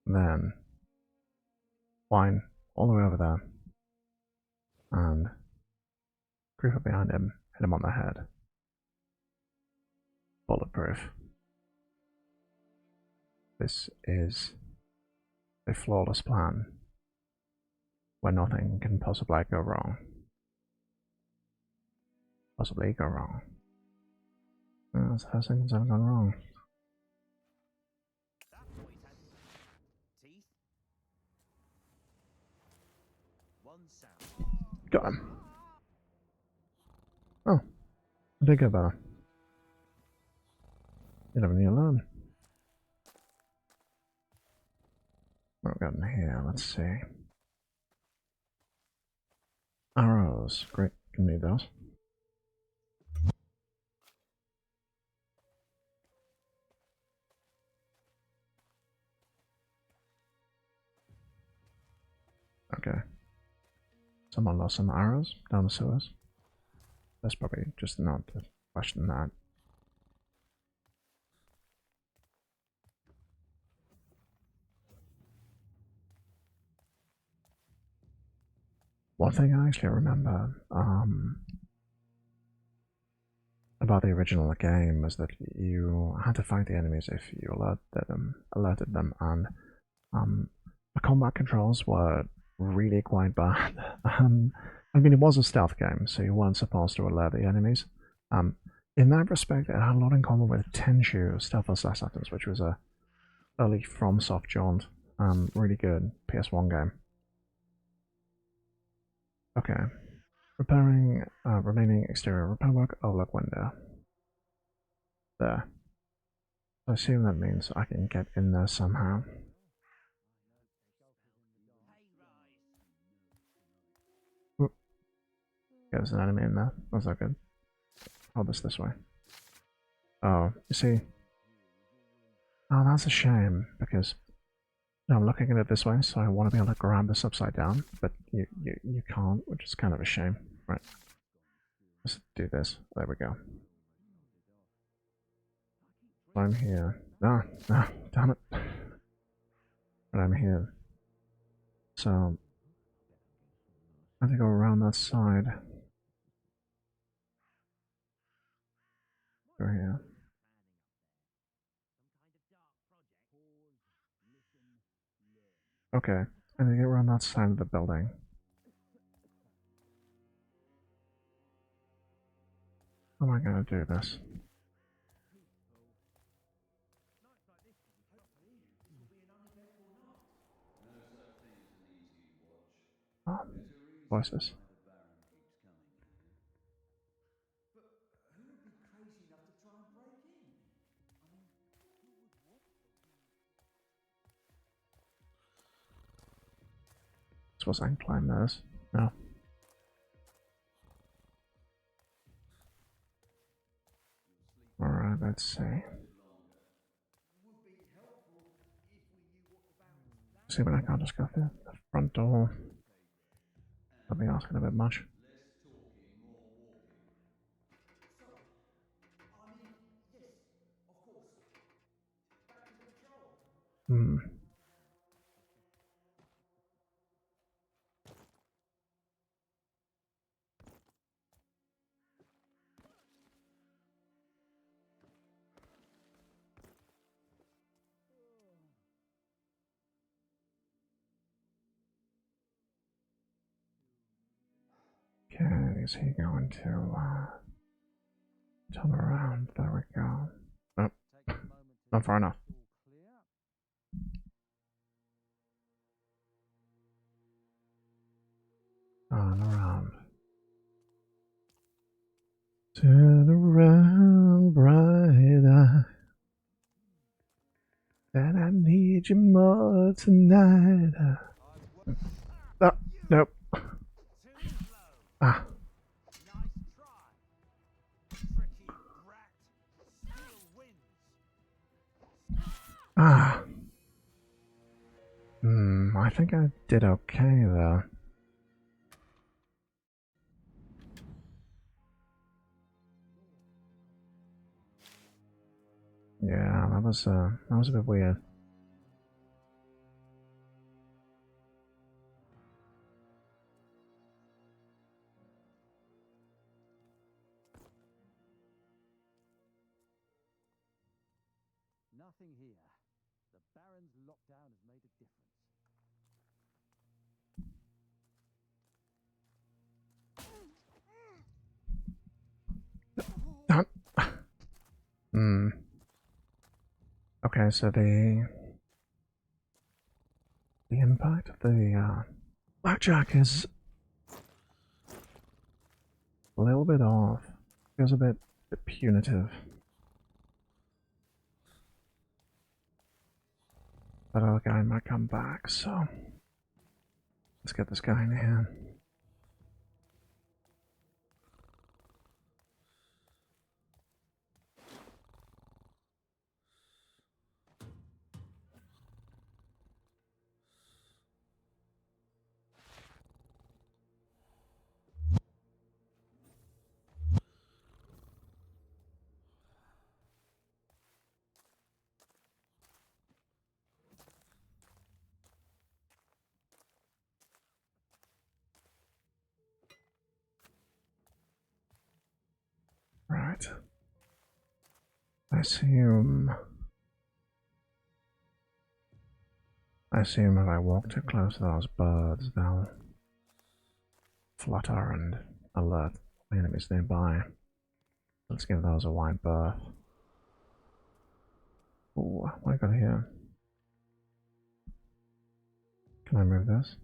Then, line all the way over there. And creep up behind him, hit him on the head. Bulletproof. This is a flawless plan where nothing can possibly go wrong. Possibly go wrong. That's the first thing that's ever gone wrong. Got him. Oh, I did get better. You never need to learn. What have we got in here? Let's see. Arrows. Great, can need those. Okay. Someone lost some arrows down the sewers. That's probably just not to question that. One thing I actually remember about the original game was that you had to fight the enemies if you alerted them, and the combat controls were really quite bad. I mean, it was a stealth game, so you weren't supposed to alert the enemies. In that respect, it had a lot in common with Tenchu Stealth Assassins, which was a early FromSoft jaunt. Really good PS1 game. Okay. Repairing remaining exterior repair work. Oh, look, window. There. I assume that means I can get in there somehow. Oop. There's an enemy in there. That's not good. Hold this way. Oh, you see? Oh, that's a shame, because I'm looking at it this way, so I want to be able to grab this upside down, but you can't, which is kind of a shame. Right. Let's do this. There we go. I'm here. No, no, damn it. But I'm here. So, I have to go around that side. Go here. Okay, I need to get around that side of the building. How am I gonna do this? Oh, voices. Suppose I can climb those. No. Alright, let's see. Assuming I can't just go through the front door. I'll be asking a bit much. Hmm. Okay, is he going to turn around? There we go. Nope, not far enough. Turn around. Turn around, bright eye. That I need you more tonight. Oh, nope. Ah. Ah. I think I did okay though. Yeah, that was a bit weird. Nothing here. The Baron's lockdown has made a difference. Hmm. Okay, so the impact of the blackjack is a little bit off. Feels a bit punitive. That other guy might come back, so let's get this guy in here. Right. I assume I assume if I walk too close to those birds, they'll flutter and alert the enemies nearby. Let's give those a wide berth. Ooh, what I got here? Can I move this?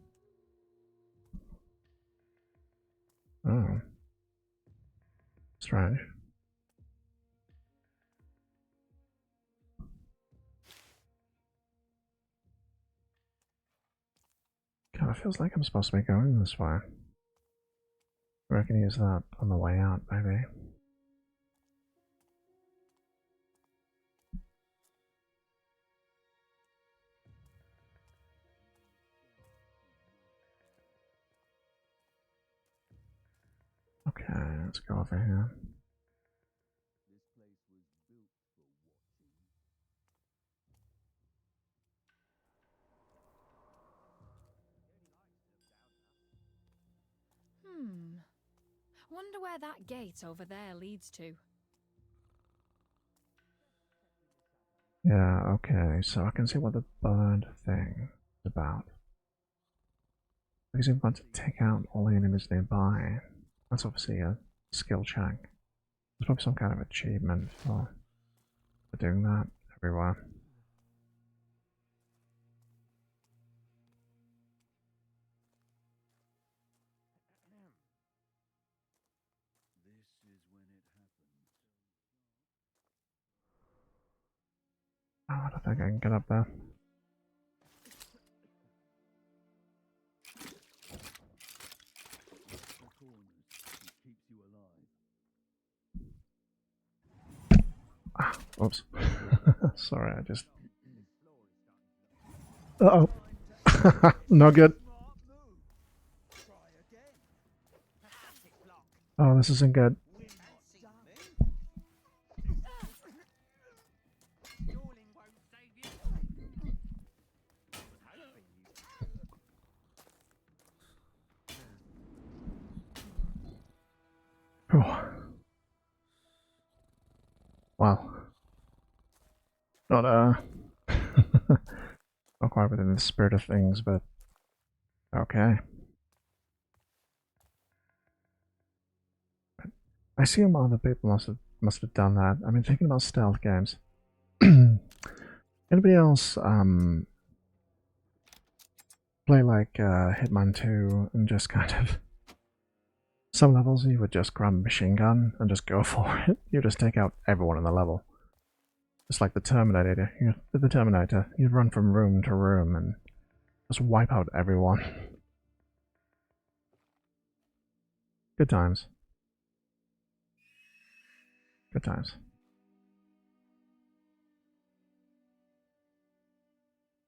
Oh. Strange. Kind of feels like I'm supposed to be going this way. I can use that on the way out, maybe. Okay, let's go over here. This place was built for watching. Wonder where that gate over there leads to. Yeah, okay, so I can see what the bird thing is about. Because you've got to take out all the enemies nearby. That's obviously a skill check. There's probably some kind of achievement for doing that everywhere. This is when it happened. Oh, I don't think I can get up there. The corners, it keeps you alive. Ah, oops. Sorry, I just... Uh-oh. No good. Oh, this isn't good. Oh. Wow. Not not quite within the spirit of things, but okay. I assume other people must have done that. I mean, thinking about stealth games. Anybody else play like Hitman 2 and just kind of some levels you would just grab a machine gun and just go for it. You just take out everyone in the level. Just like the Terminator. You'd run from room to room and just wipe out everyone. Good times. Good times.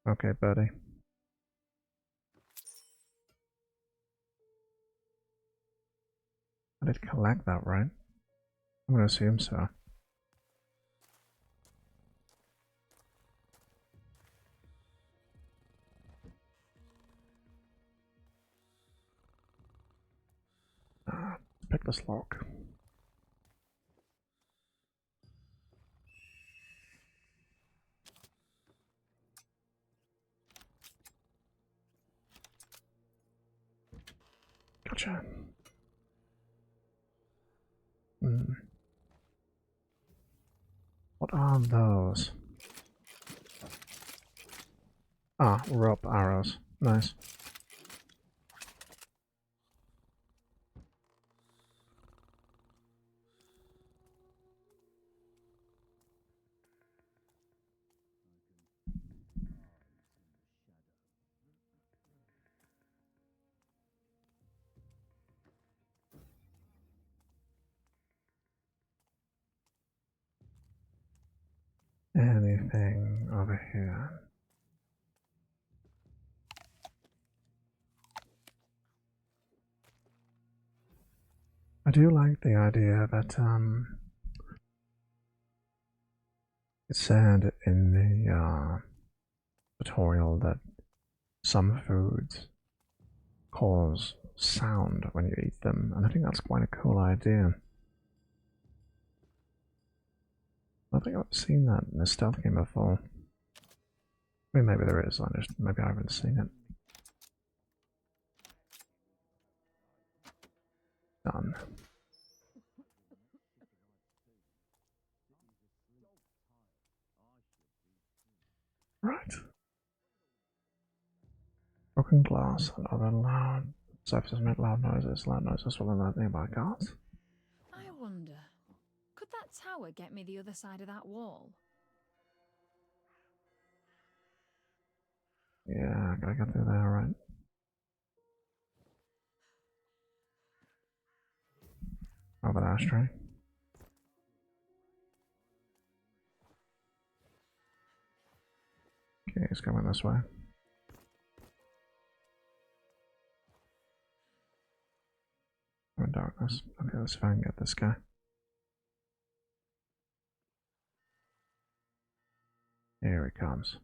Okay, birdie. I did collect that, right? I'm gonna assume so. Pick this lock. Gotcha. What are those? Ah, rope arrows. Nice. Anything over here? I do like the idea that it said in the tutorial that some foods cause sound when you eat them, and I think that's quite a cool idea. I don't think I've seen that in a stealth game before. I mean, maybe there is, maybe I haven't seen it. Done. Right. Broken glass and other loud surfaces make loud noises. Loud noises will alert nearby cars. I wonder, could that tower get me the other side of that wall? Yeah, gotta get through there, right? Over the ashtray. Okay, he's coming this way. I'm in darkness. Okay, let's see if I can get this guy. Here he comes.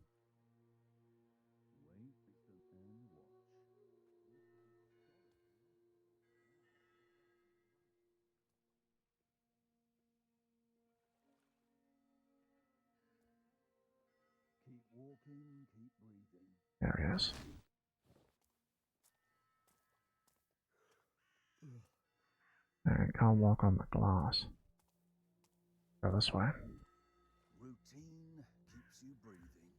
Keep walking, keep breathing. There he is. I can't walk on the glass. Go this way. Routine keeps you breathing.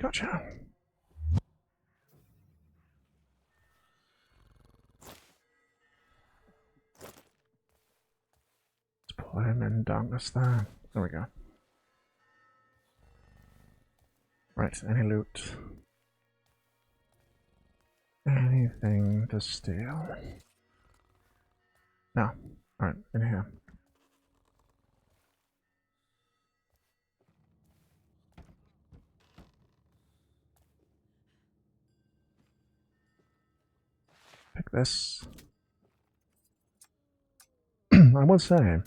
Gotcha. Let's put him in darkness there. There we go. Right, any loot? Anything to steal? No. Alright, in here. Pick this. I will say,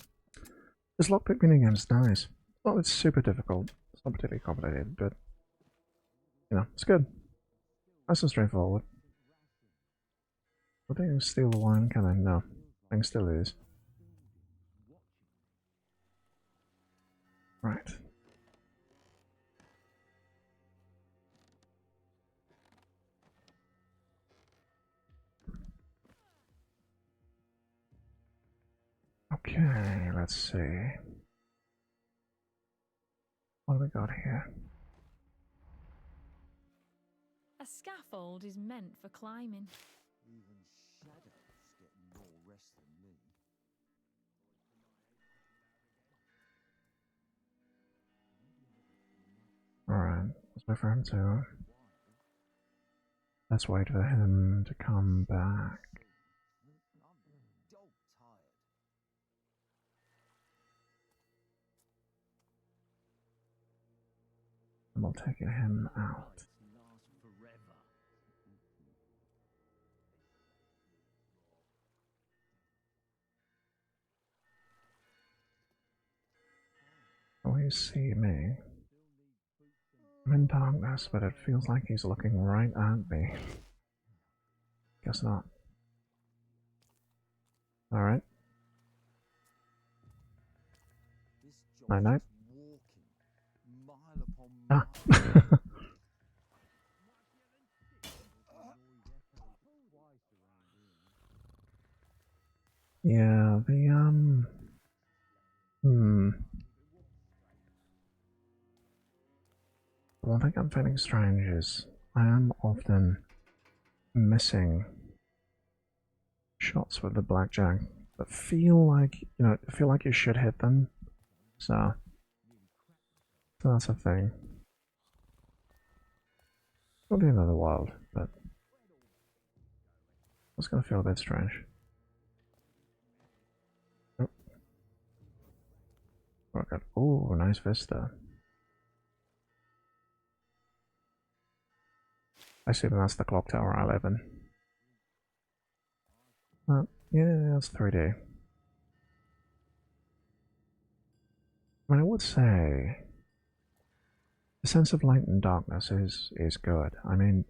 this lockpick minigame is nice. Well, it's super difficult. It's not particularly complicated, but you know, it's good. Nice and straightforward. Would they steal the wine? Can I? No. I can still is. Right. Okay, let's see. What do we got here? A scaffold is meant for climbing. Even shadows get more rest than me. Alright, let's wait for him to. Let's wait for him to come back. I'm dog tired. And we'll take him out. Last forever. Will you see me? I'm in darkness, but it feels like he's looking right at me. Guess not. Alright. This job's Night night. just walking mile upon Ah. mile. Yeah, the one thing I'm feeling strange is I am often missing shots with the blackjack that feel like, feel like you should hit them. So that's a thing. Not the end of the world, but it's gonna feel a bit strange. Oh, I got, oh, nice vista. I assume that's the clock tower I live in. Yeah, that's 3D. I mean, I would say the sense of light and darkness is good. I mean,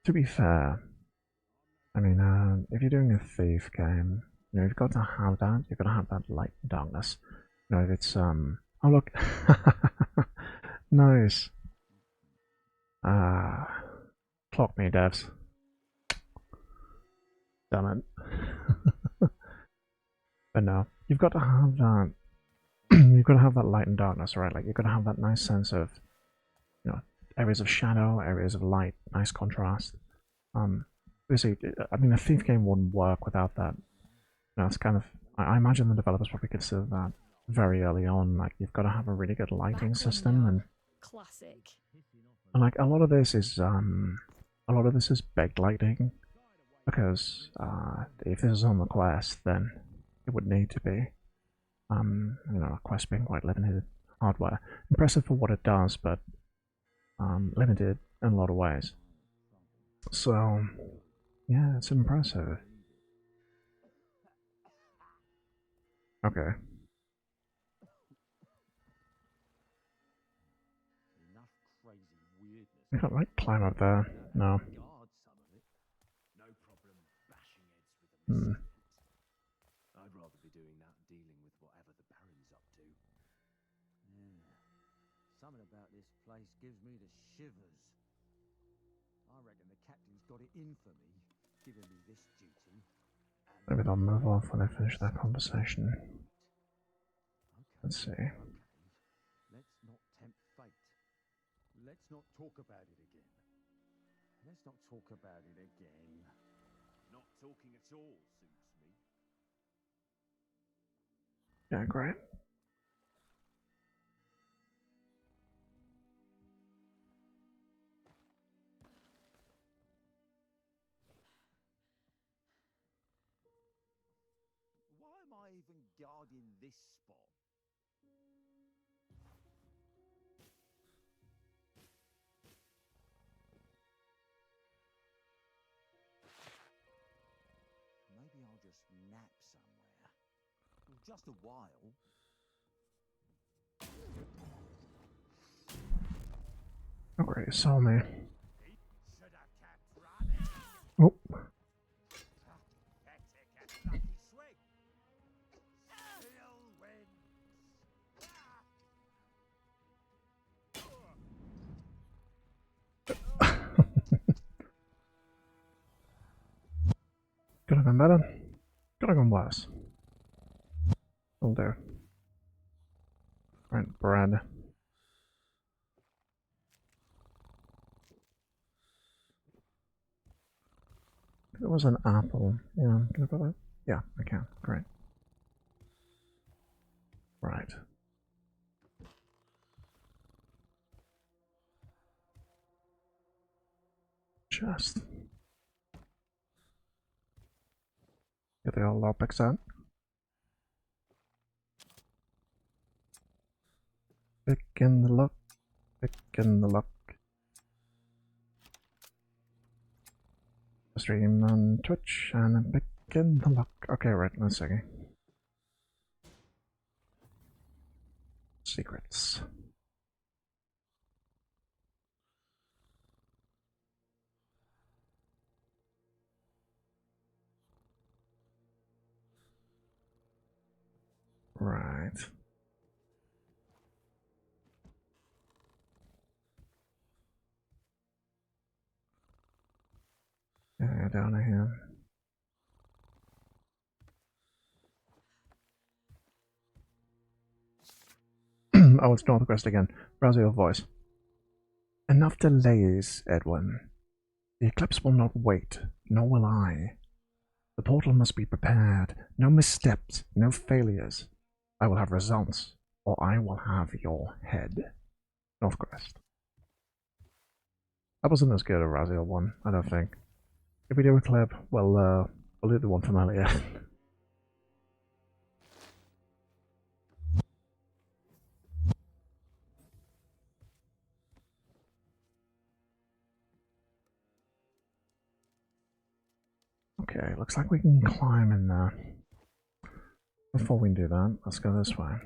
to be fair, I mean, if you're doing a thief game, You know, you've got to have that. You've got to have that light and darkness. You know, if it's oh look, nice. Clock me, devs. Damn it. But no, you've got to have that. You've got to have that light and darkness, right? Like you've got to have that nice sense of, you know, areas of shadow, areas of light, nice contrast. Basically, I mean, a Thief game wouldn't work without that. You know, it's kind of. I imagine the developers probably considered that very early on. Like you've got to have a really good lighting system, and Classic. like a lot of this is begged lighting because if this is on the quest, then it would need to be. You know, a quest being quite limited hardware, impressive for what it does, but limited in a lot of ways. So yeah, it's impressive. Okay. Enough crazy weirdness. I can't like climb up there. No. Guard some of it. No problem bashing heads with a Hmm. missile. I'd rather be doing that than dealing with whatever the Baron's up to. Yeah. Something about this place gives me the shivers. I reckon the captain's got it in for me, giving me this duty. Maybe they'll move off when I finish that conversation. Okay. Let's see. Okay. Let's not tempt fate. Let's not talk about it again. Let's not talk about it again. Not talking at all suits me. Yeah, great. Why am I even guarding this spot? Maybe I'll just nap somewhere. For just a while. Oh great, you saw me. Should have kept running. Oh. Pathetic and lucky swing. Still wins. Could have been better. Could have gone worse. Will do. Right, bread. If it was an apple, yeah, can I put that? Yeah, I can. Great. Right. Chest. Get the old lockpicks out. Pick in the lock. Pick in the lock. Stream on Twitch and pick in the lock. Okay, right, one second. Secrets. Right. Yeah, down here. Oh, it's Northwest again. Browse your voice. Enough delays, Edwin. The eclipse will not wait, nor will I. The portal must be prepared. No missteps, no failures. I will have results, or I will have your head. Northcrest. That wasn't as good a Raziel one, I don't think. If we do a clip, well, we'll do the one from earlier. Okay, looks like we can climb in there. Before we do that, let's go this way.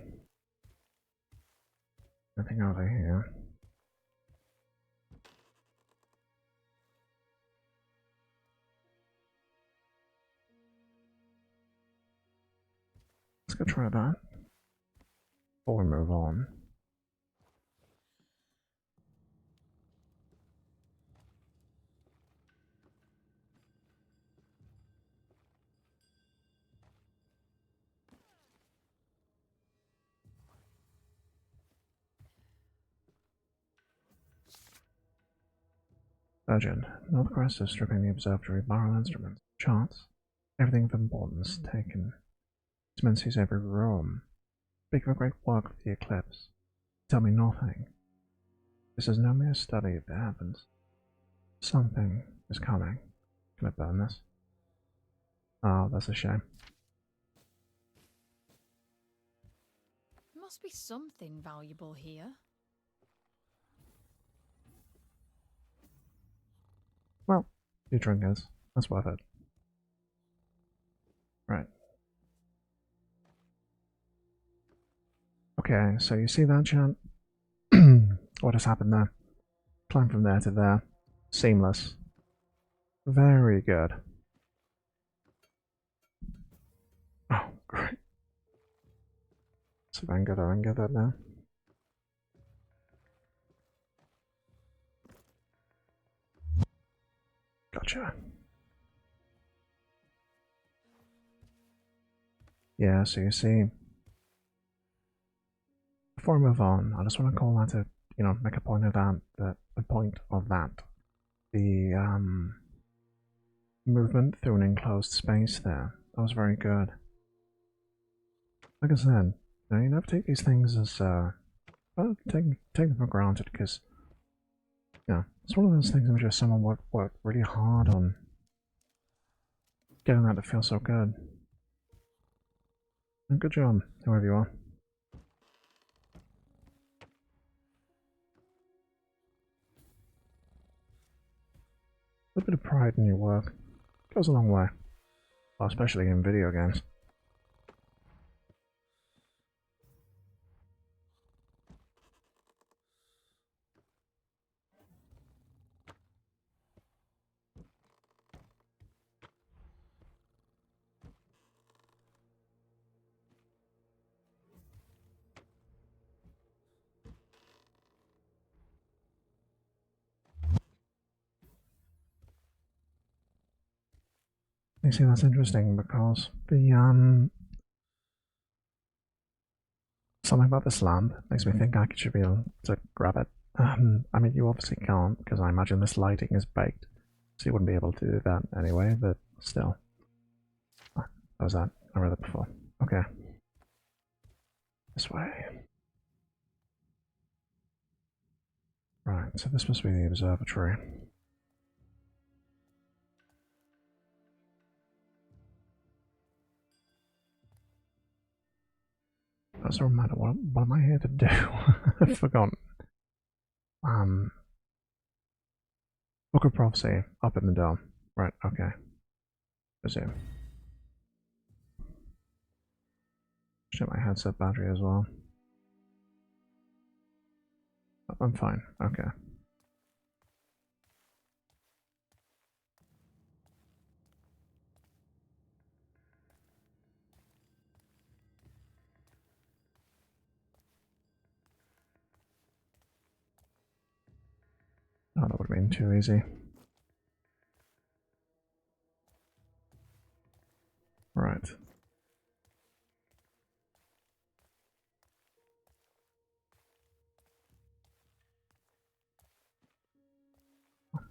Nothing over here. Let's go try that before we move on. Urgent. Northcrest is stripping the observatory, barrel instruments, charts, everything of importance taken. This man sees every room. Speak of a great work of the eclipse. Tell me nothing. This is no mere study of the heavens. Something is coming. Can I burn this? Oh, that's a shame. Must be something valuable here. Well, 2 trinkets. That's worth it. Right. Okay, so you see that, chat? What has happened there? Climb from there to there. Seamless. Very good. Oh, great. So I can get that now. Gotcha. Yeah, so you see, before I move on, I just want to call that a, make a point of that, the movement through an enclosed space there. That was very good. Like I said, you never take these things as, well, take them for granted, because, it's one of those things in which someone worked really hard on getting that to feel so good. And good job, whoever you are. A little bit of pride in your work goes a long way, well, especially in video games. You see, that's interesting because the something about this lamp makes me think I should be able to grab it. I mean, you obviously can't because I imagine this lighting is baked, so you wouldn't be able to do that anyway. But still, that was that. I read that before. Okay, this way. Right, so this must be the observatory. Doesn't matter. What am I here to do? I've forgotten. Book of Prophecy up in the dome. Right. Okay. Resume. Check my headset battery as well. Oh, I'm fine. Okay. Oh, that would have been too easy. Right.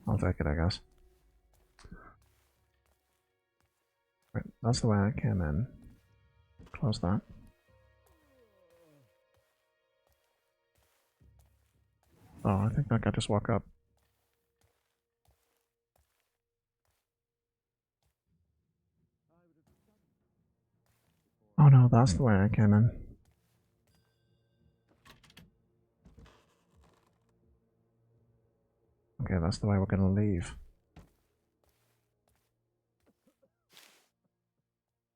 I'll take it, I guess. Right, that's the way I came in. Close that. Oh, I think that guy just woke up. Oh no, that's the way I came in. Okay, that's the way we're gonna leave.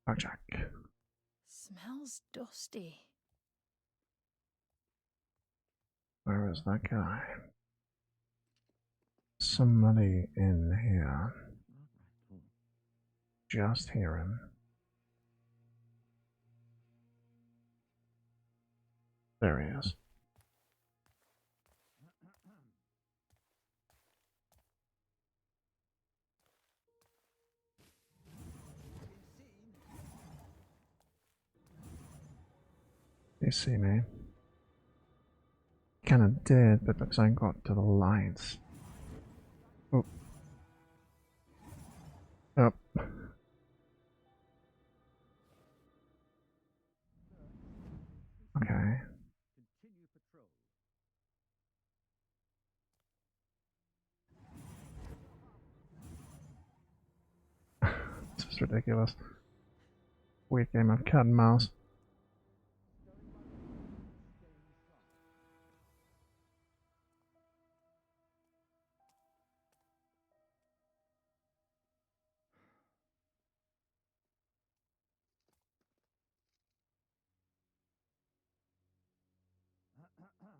Backtrack. Smells dusty. Where is that guy? Somebody in here. Just hear him. There he is. You see me? Kinda did, but because I got to the lights. Oh. Oh. Okay. Continue patrol. This is ridiculous. Weird game of cat and mouse. Solve problems, not cause them.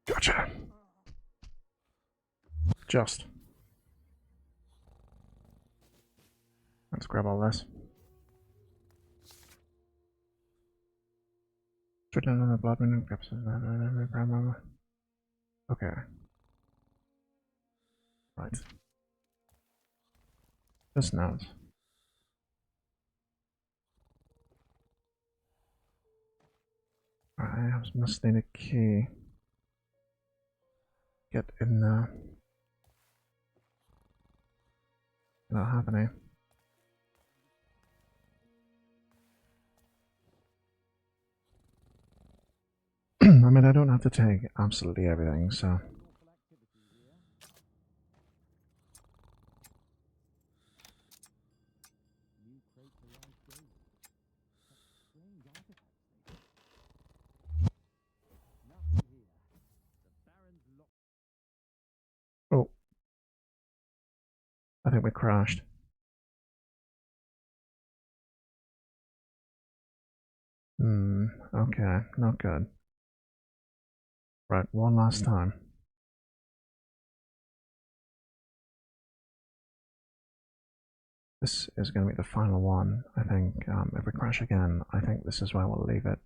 Gotcha. Just. Let's grab all this. Another blood window. Okay. Right. Just notes. I must need a key. Get in there. I don't have any. I mean, I don't have to take absolutely everything, so. Oh. I think we crashed. Okay, not good. Right, one last time. This is going to be the final one, I think. If we crash again, I think this is where we'll leave it.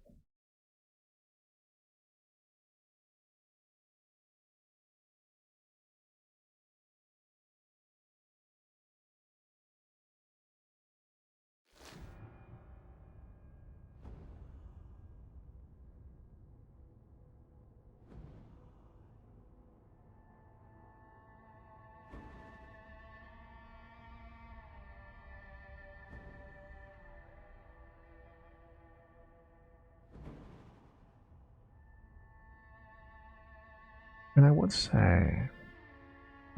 And I would say, I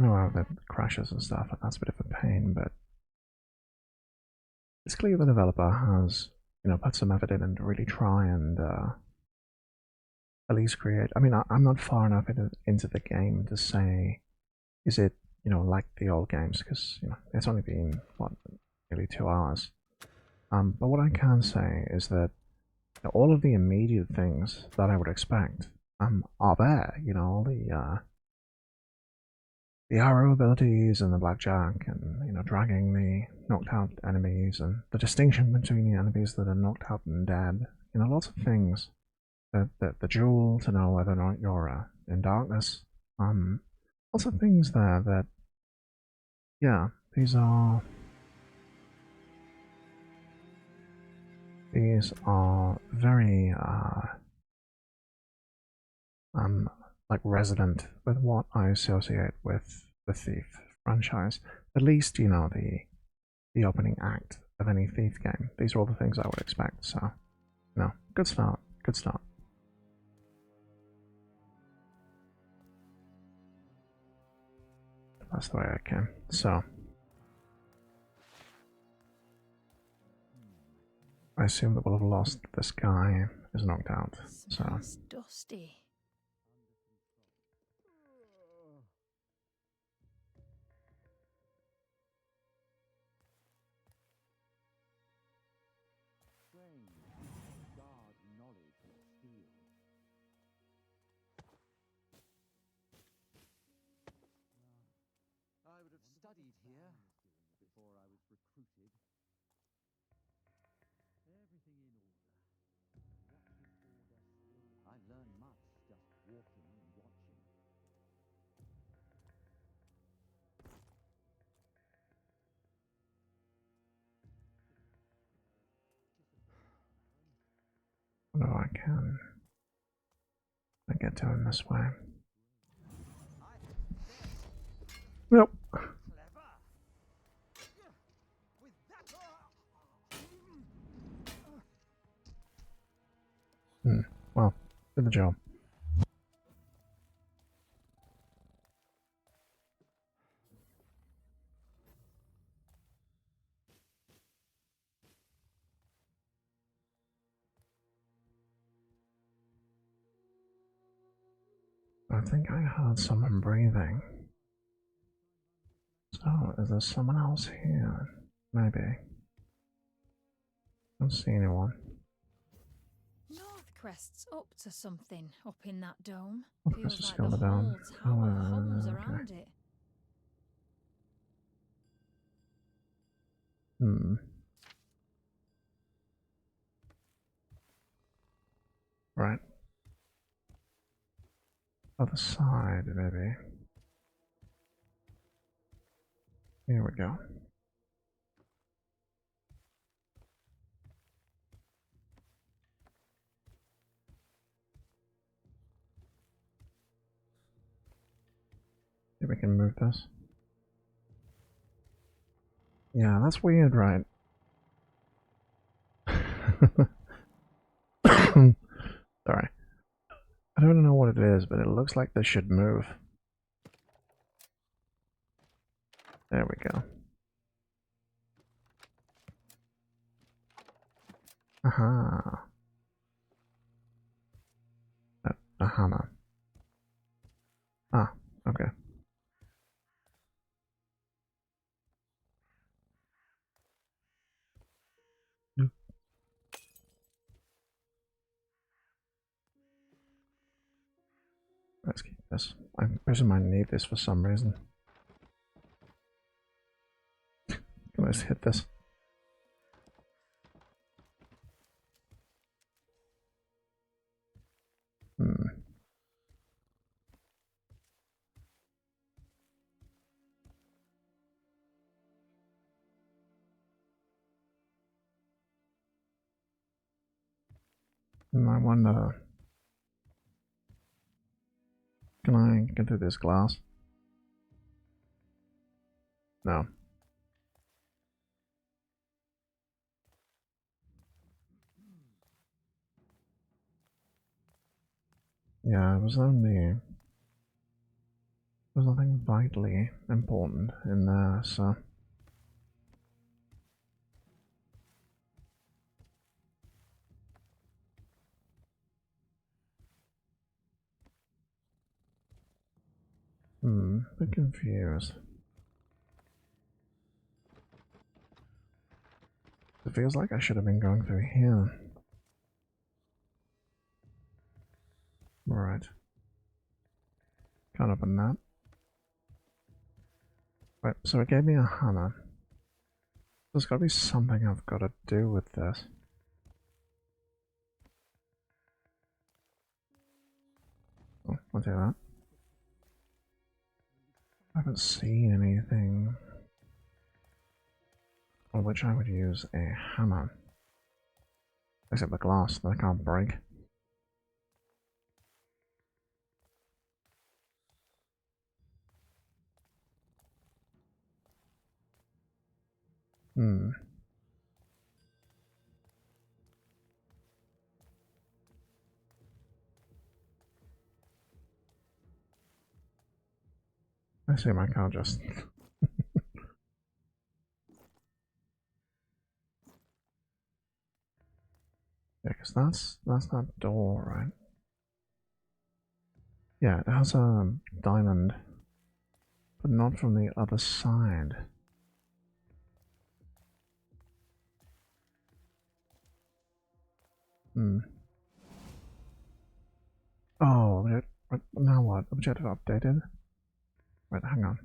know how the crashes and stuff, and that's a bit of a pain, but it's clear the developer has, put some effort in and really try and at least create. I mean, I'm not far enough into the game to say, is it, like the old games, because, it's only been, what, nearly 2 hours. But what I can say is that all of the immediate things that I would expect are there. All the arrow abilities and the blackjack, and dragging the knocked out enemies, and the distinction between the enemies that are knocked out and dead. Lots of things. The jewel to know whether or not you're in darkness. Lots of things there that, yeah, these are very like resident with what I associate with the Thief franchise. At least, the opening act of any Thief game. These are all the things I would expect, so, good start, good start. That's the way I came, so. I assume that we'll have lost. This guy is knocked out, so. Smells dusty. Strange, guard knowledge of steel. studied here before I was recruited. Everything in order. Watching order still. I learned much just walking and watching. No, I can. I get to him this way. Nope. Clever. With that. Well, did the job. I think I heard someone breathing. So, is there someone else here? Maybe. Don't see anyone. Northcrest's up to something up in that dome. Northcrest Feels is like still the the dome. whole tower hums Okay. around it. Right. Other side, maybe. Here we go. See if we can move this. Yeah, that's weird, right? Sorry. I don't know what it is, but it looks like this should move. There we go. Aha. A hammer. Ah, okay. Let's keep this. I presume I need this for some reason. Let's hit this. I wonder... Can I get through this glass? No. Yeah, it was only... There's nothing vitally important in there, so... a bit confused. It feels like I should have been going through here. Right. Can't open that. Right, so it gave me a hammer. There's gotta be something I've got to do with this. Oh, I'll do that. I haven't seen anything on which I would use a hammer. Except the glass that I can't break. I assume I can't just... Yeah, because that's that door, right? Yeah, it has a diamond, but not from the other side. Oh, now what? Objective updated? Wait, hang on.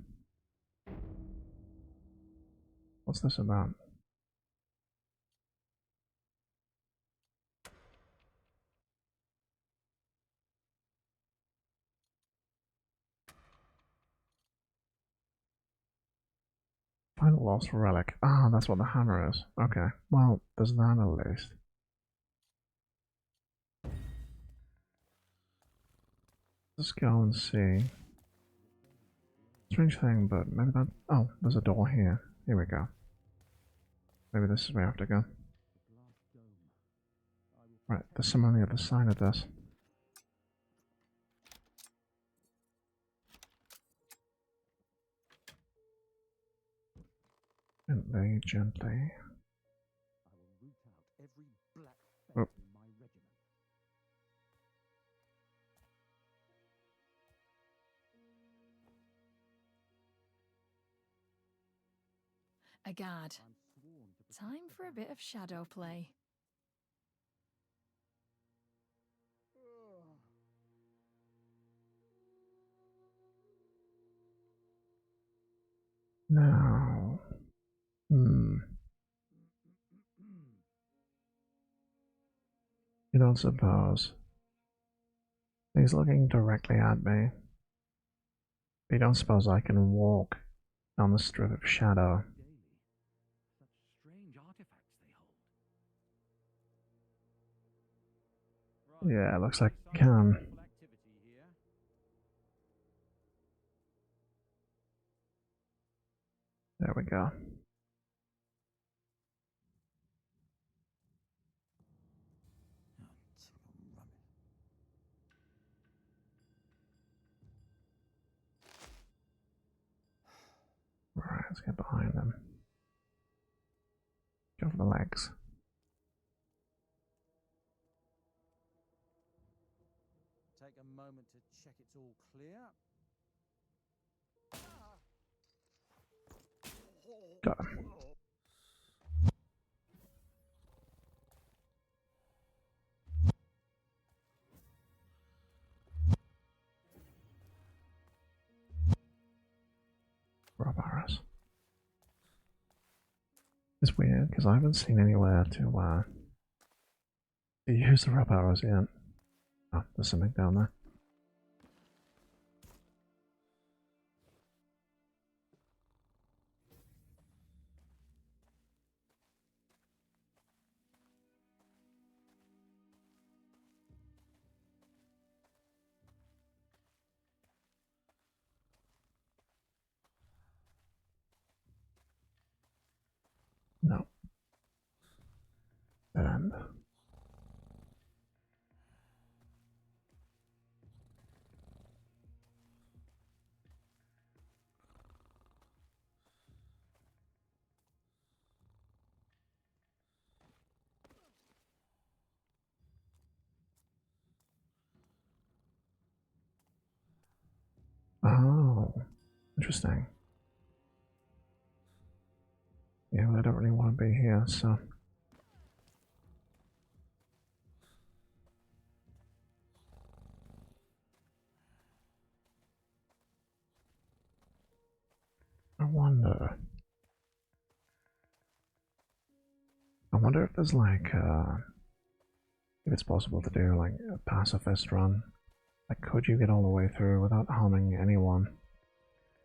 What's this about? Find a lost relic. Ah, that's what the hammer is. Okay, well, there's that at least. Let's go and see. Strange thing, but maybe that... Oh, there's a door here. Here we go. Maybe this is where I have to go. Right, there's some on the other side of this. Gently, gently. Oh. A guard. Time for a bit of shadow play. Now... You don't suppose... He's looking directly at me. You don't suppose I can walk down the strip of shadow? Yeah, it looks like I can. There we go. Right, let's get behind them. Go for the legs. Take a moment to check it's all clear. Got him. Rob arrows. It's weird because I haven't seen anywhere to use the rub arrows yet. Oh, there's something down there. No. Dead end. Oh, interesting. Yeah, well, I don't really want to be here, so... I wonder if there's like, if it's possible to do like a pacifist run. Like, could you get all the way through without harming anyone?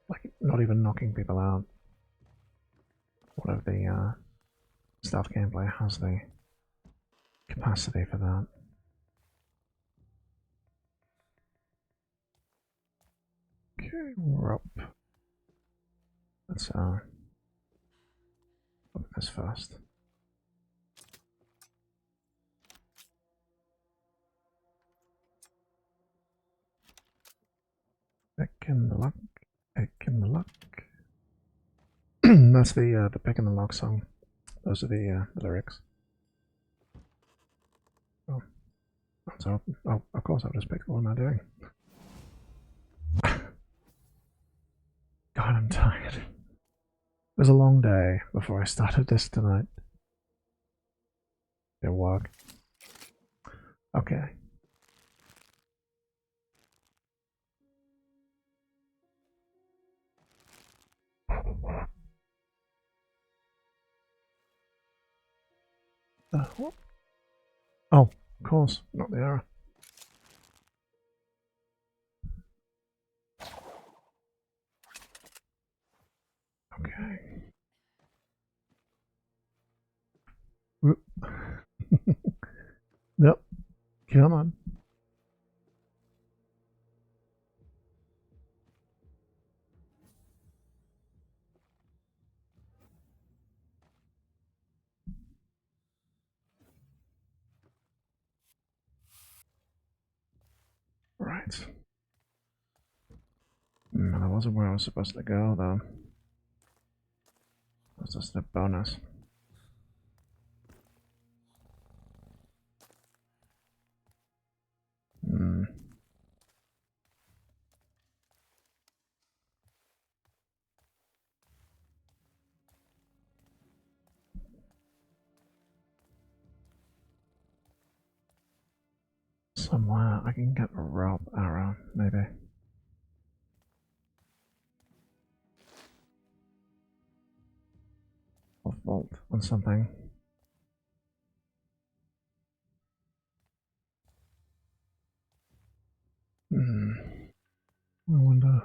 Like, not even knocking people out? What if the stealth gameplay has the capacity for that? Okay, we're up. Let's open this first. Pick in the lock, pick in the lock. That's the pick in the lock song. Those are the lyrics. Oh, so oh, of course I've just picked. What am I doing? God, I'm tired. It was a long day before I started this tonight. It work. Okay. What? Oh, of course, not the arrow. Okay. Whoop. Yep. Come on. Right. That wasn't where I was supposed to go, though. That's just a bonus. Hmm. Somewhere I can get a rope arrow, maybe. Or vault on something. Hmm. I wonder.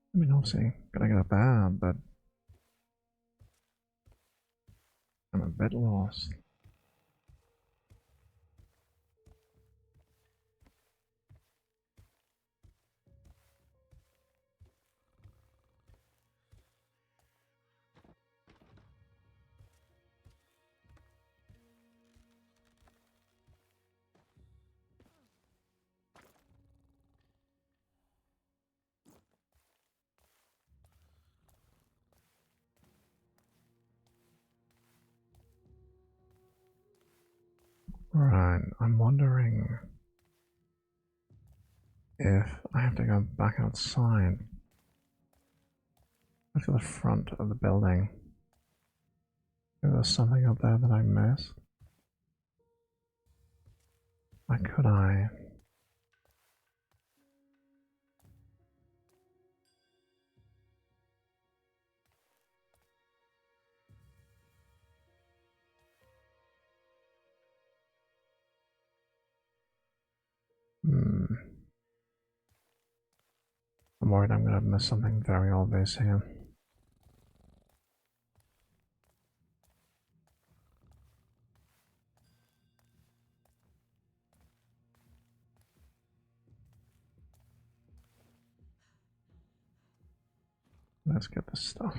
I mean, obviously, gonna get a bear, but I'm a bit lost. Right, I'm wondering if I have to go back outside to the front of the building. If there's something up there that I missed. Why could I? Hmm. I'm worried I'm gonna miss something very obvious here. Let's get this stuff.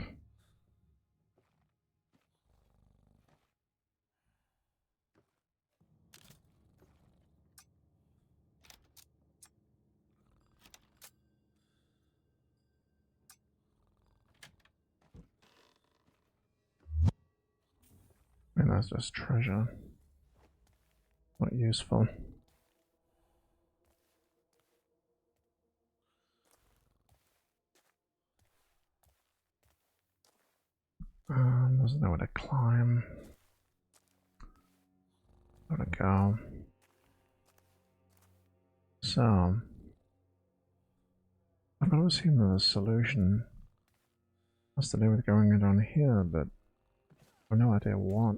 And that's just treasure. Not useful. There's nowhere to climb. Where to go. So, I've got to assume that the solution has to do with going down here, but I have no idea what.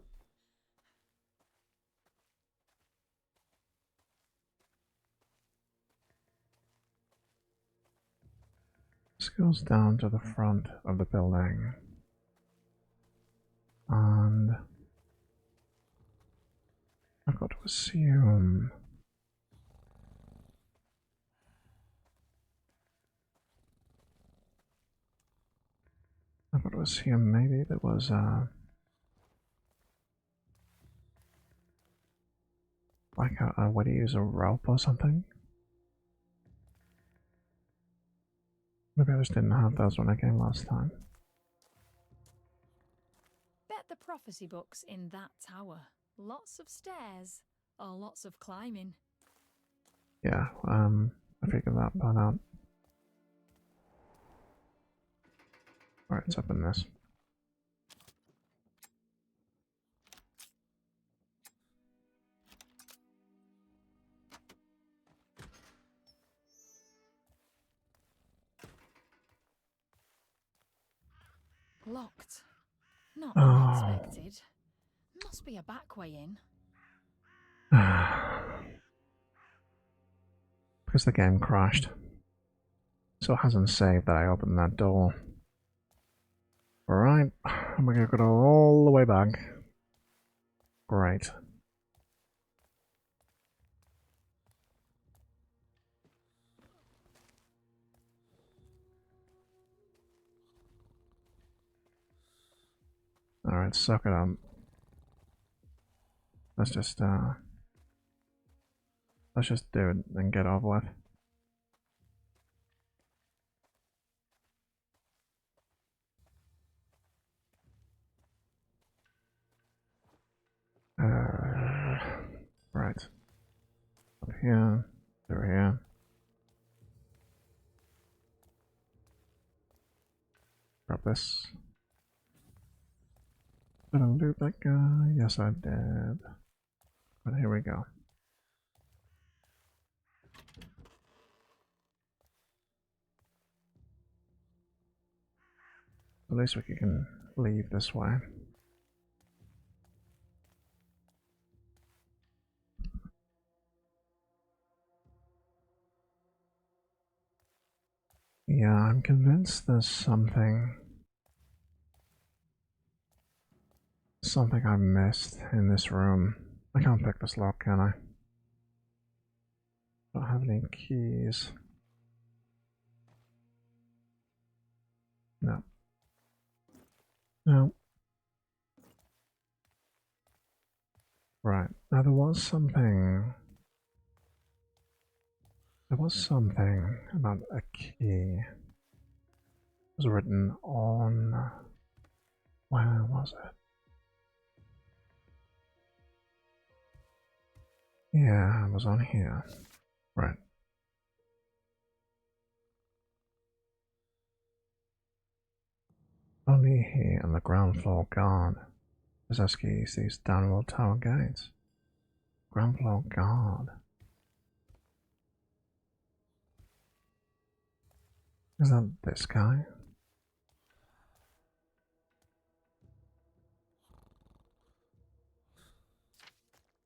This goes down to the front of the building. And I've got to assume maybe there was like a way to use a rope or something. Maybe I just didn't have those when I came last time. Bet the prophecy books in that tower. Lots of stairs, or lots of climbing. Yeah, I figured that part out. Alright, it's up in this. Locked. Not Oh. unexpected. Must be a back way in. Because the game crashed. So it hasn't saved that I opened that door. Alright, we're gonna go all the way back. Great. Alright, suck it up. Let's just do it and get over with. Right. Up here, through here. Grab this. Did I loot that guy? Yes, I did. But here we go. At least we can leave this way. Yeah, I'm convinced there's something I missed in this room. I can't pick this lock, can I? Don't have any keys. No. No. Right. Now there was something about a key. It was written on... Where was it? Yeah, it was on here. Right. Only here on the ground floor guard. Possess keys these downward tower gates. Ground floor guard. Is that this guy?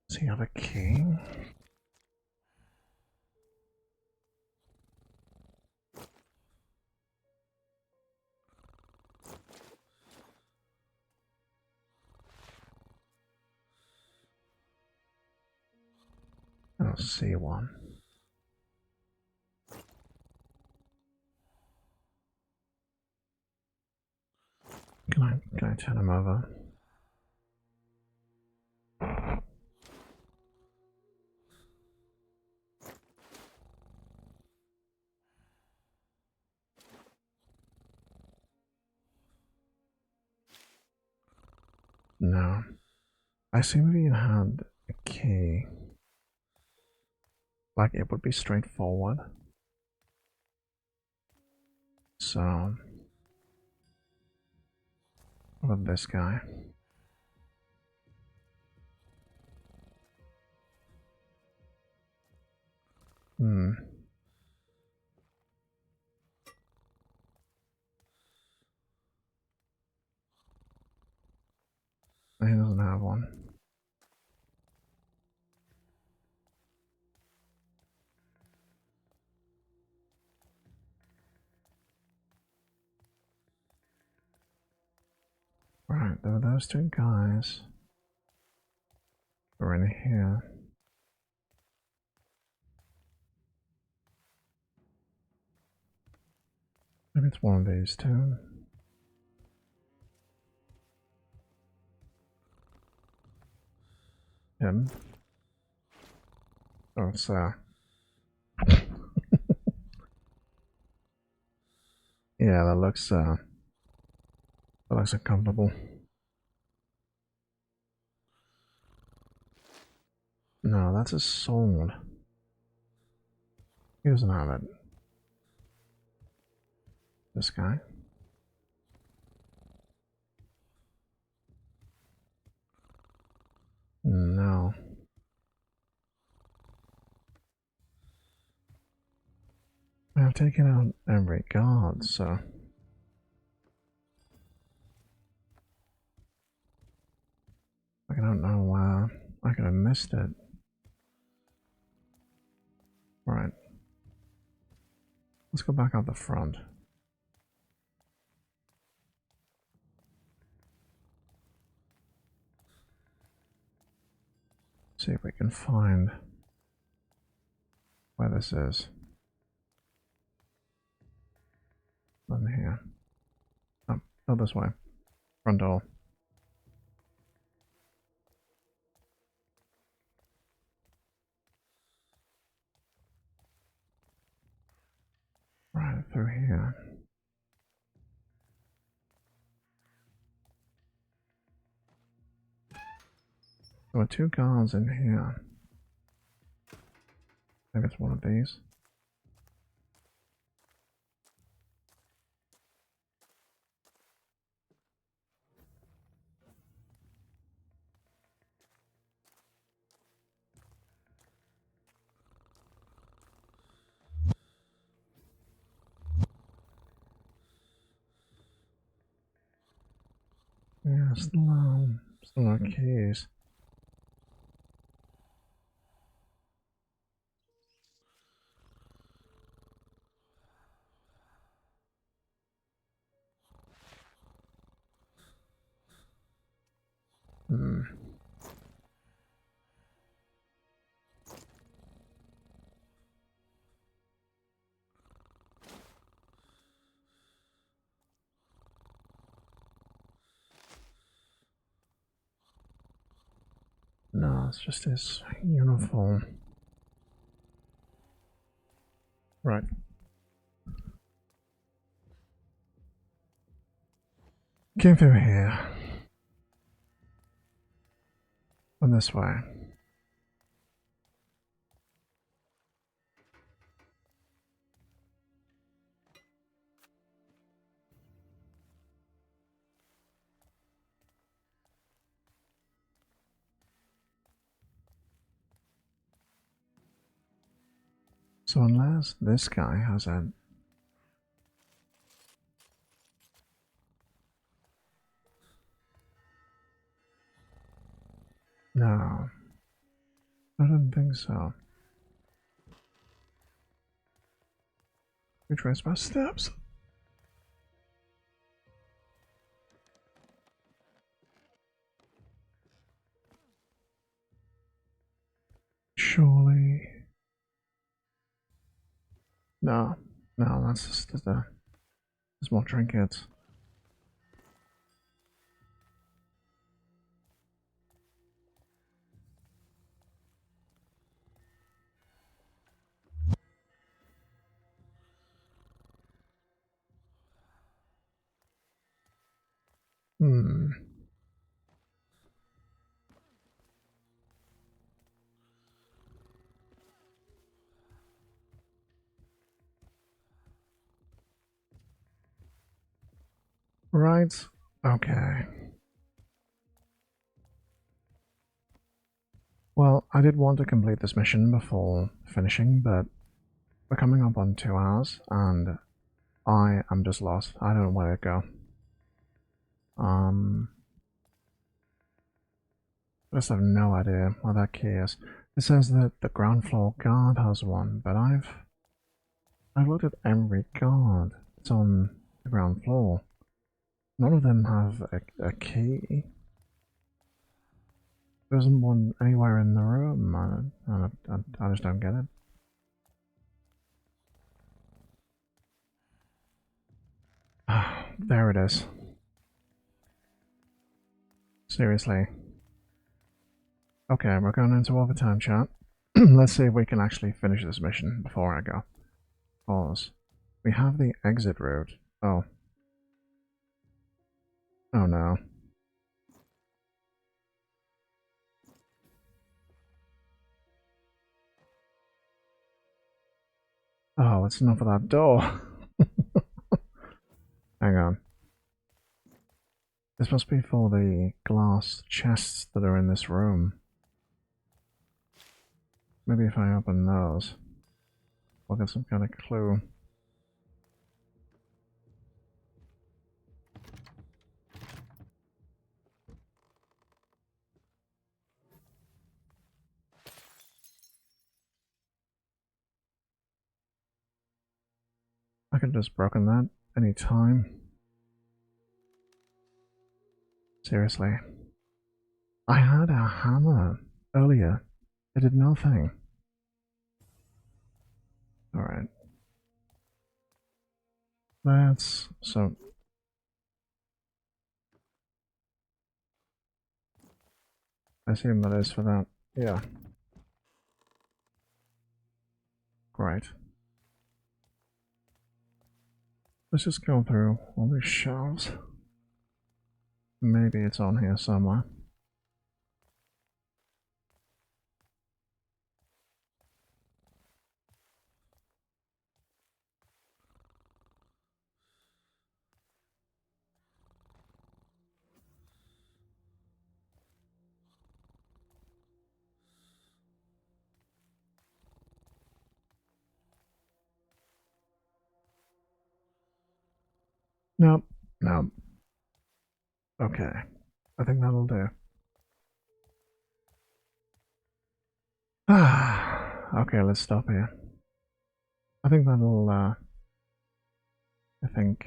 Does he have a key? I don't see one. Can I turn him over? No. I assume if you had a key, like it would be straightforward. So, what about this guy? Hmm. He doesn't have one. Right, there were those two guys who are in here. Maybe it's one of these two. Him. Oh, it's yeah, that looks uncomfortable. No, that's a sword. He doesn't have it. This guy. No. I've taken out every guard, so... I don't know why I could have missed it. Right. Let's go back out the front. See if we can find where this is. In here. Oh, oh, this way. Front door. Right through here. There were two guards in here. Maybe it's one of these. Yeah, still no keys. Hmm. No, it's just his uniform. Right. Came through here. And this way. So unless this guy has a... No. I don't think so. Retrace my steps. Surely... No. No, that's just there's more trinkets. Hmm. Right. Okay. Well, I did want to complete this mission before finishing, but we're coming up on 2 hours, and I am just lost. I don't know where to go. I just have no idea where that key is. It says that the ground floor guard has one, but I've looked at every guard. It's on the ground floor. None of them have a key. There isn't one anywhere in the room. I just don't get it. There it is. Seriously. Okay, we're going into overtime, chat. Let's see if we can actually finish this mission before I go. Pause. We have the exit route. Oh. Oh no. Oh, it's not for that door. Hang on. This must be for the glass chests that are in this room. Maybe if I open those, I'll get some kind of clue. I could have just broken that any time. Seriously. I had a hammer earlier. It did nothing. Alright. That's so. I assume that is for that. Yeah. Great. Let's just go through all these shelves. Maybe it's on here somewhere. Nope. Nope. Okay. I think that'll do. Okay, let's stop here. I think that'll, I think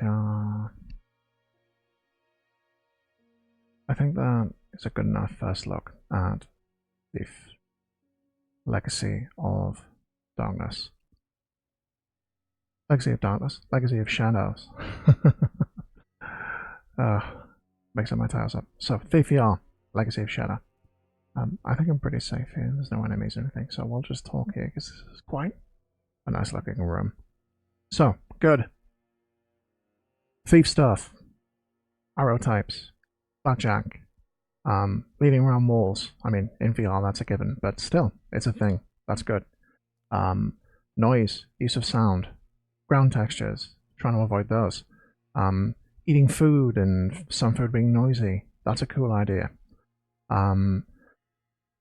that is a good enough first look at the Legacy of Darkness. Legacy of Darkness? Legacy of Shadows. Mixing my titles up. So, PCVR, Legacy of Shadow. I think I'm pretty safe here. There's no enemies or anything, so we'll just talk here because this is quite a nice looking room. So, good. Thief stuff. Arrow types. Blackjack. Leading around walls. I mean, in VR that's a given, but still, it's a thing. That's good. Noise. Use of sound. Ground textures. Trying to avoid those. Eating food and some food being noisy. That's a cool idea.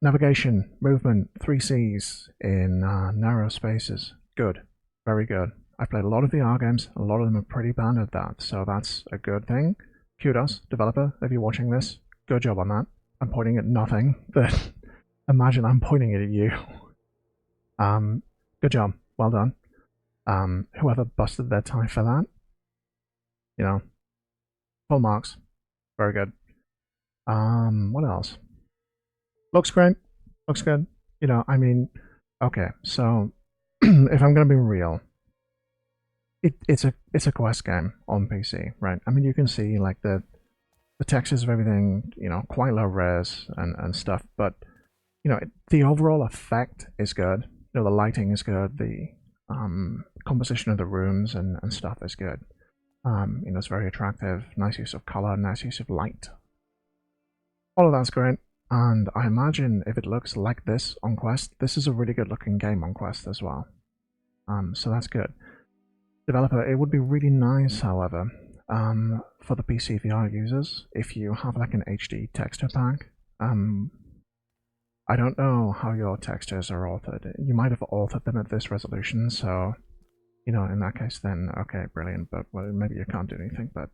Navigation, movement, 3 Cs in narrow spaces. Good. Very good. I've played a lot of VR games. A lot of them are pretty bad at that, so that's a good thing. Kudos, developer, if you're watching this. Good job on that. I'm pointing at nothing, but imagine I'm pointing it at you. Good job. Well done. Whoever busted their tie for that, you know, full marks. Very good. What else? Looks great. Looks good. You know, I mean, okay, so if I'm gonna be real, it's a quest game on PC, right? I mean, you can see like the textures of everything, you know, quite low res and stuff, but you know, the overall effect is good. You know, the lighting is good. The composition of the rooms and stuff is good. You know, it's very attractive. Nice use of color. Nice use of light. All of that's great. And I imagine if it looks like this on Quest, this is a really good looking game on Quest as well. So that's good. Developer, it would be really nice, however, for the PCVR users, if you have like an HD texture pack. I don't know how your textures are altered. You might have altered them at this resolution, so, you know, in that case then, okay, brilliant, but well, maybe you can't do anything, but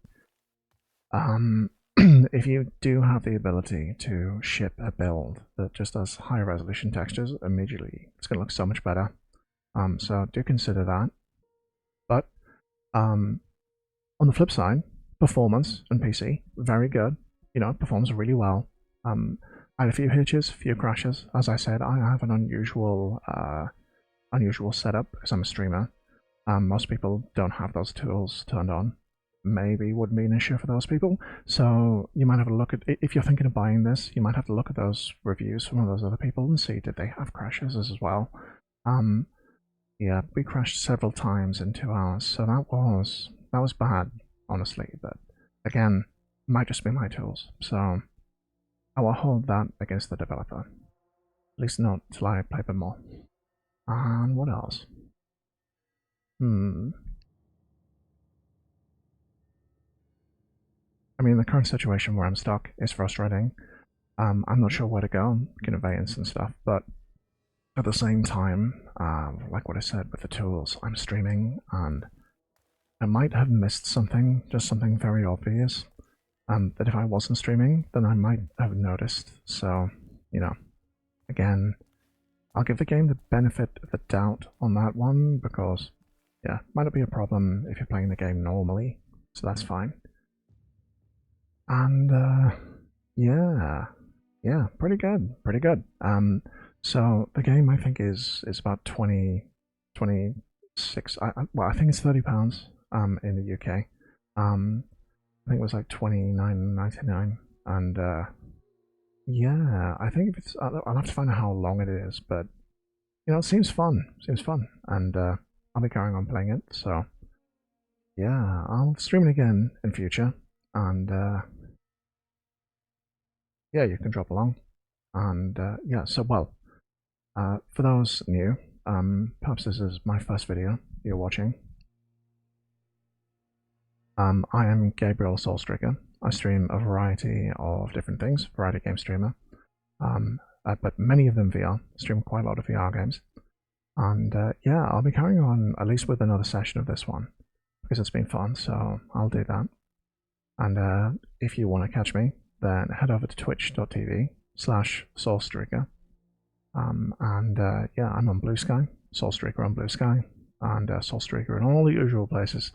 if you do have the ability to ship a build that just does higher resolution textures immediately, it's going to look so much better. So do consider that. But on the flip side, performance and PC, very good. You know, it performs really well. I had a few hitches, a few crashes. As I said, I have an unusual setup because I'm a streamer. Most people don't have those tools turned on. Maybe would be an issue for those people. So you might have a look at, if you're thinking of buying this, you might have to look at those reviews from those other people and see did they have crashes as well. Yeah, we crashed several times in 2 hours, so that was bad, honestly. But again, might just be my tools. So I will hold that against the developer. At least not till I play a bit more. And what else? I mean, the current situation where I'm stuck is frustrating. I'm not sure where to go, conveyance and stuff, but at the same time, like what I said with the tools, I'm streaming and I might have missed something, just something very obvious, that if I wasn't streaming, then I might have noticed. So, you know, again, I'll give the game the benefit of the doubt on that one because, yeah, might not be a problem if you're playing the game normally, so that's fine. And, yeah, pretty good, pretty good. So the game I think is about 26. Well, I think it's £30 in the UK. I think it was like $29.99, and yeah, I think if it's I'll have to find out how long it is, but you know, it seems fun. Seems fun, and I'll be carrying on playing it. So yeah, I'll stream it again in future, and yeah, you can drop along, and yeah. So well, for those new, perhaps this is my first video you're watching. I am Gabriel Solstreaker. I stream a variety of different things, variety game streamer, but many of them VR. Stream quite a lot of VR games, and yeah, I'll be carrying on at least with another session of this one because it's been fun. So I'll do that. And if you want to catch me, then head over to twitch.tv/Solstreaker. And yeah, I'm on Blue Sky, Solstreaker on Blue Sky, and Solstreaker in all the usual places.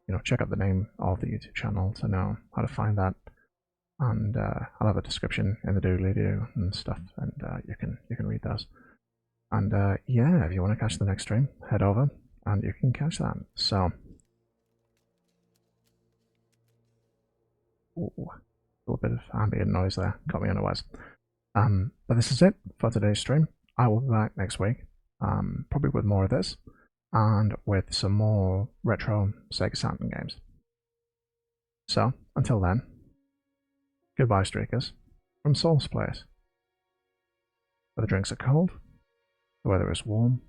You know, check out the name of the YouTube channel to know how to find that, and I'll have a description in the doodly-doo and stuff, and you can read those. And yeah, if you want to catch the next stream, head over and you can catch that. So, ooh, a little bit of ambient noise there, caught me unawares. But this is it for today's stream. I will be back next week, probably with more of this, and with some more retro Sega Saturn games. So, until then, goodbye, Streakers, from Soul's Place, where the drinks are cold, the weather is warm,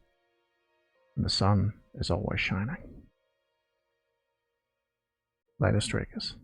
and the sun is always shining. Later, Streakers.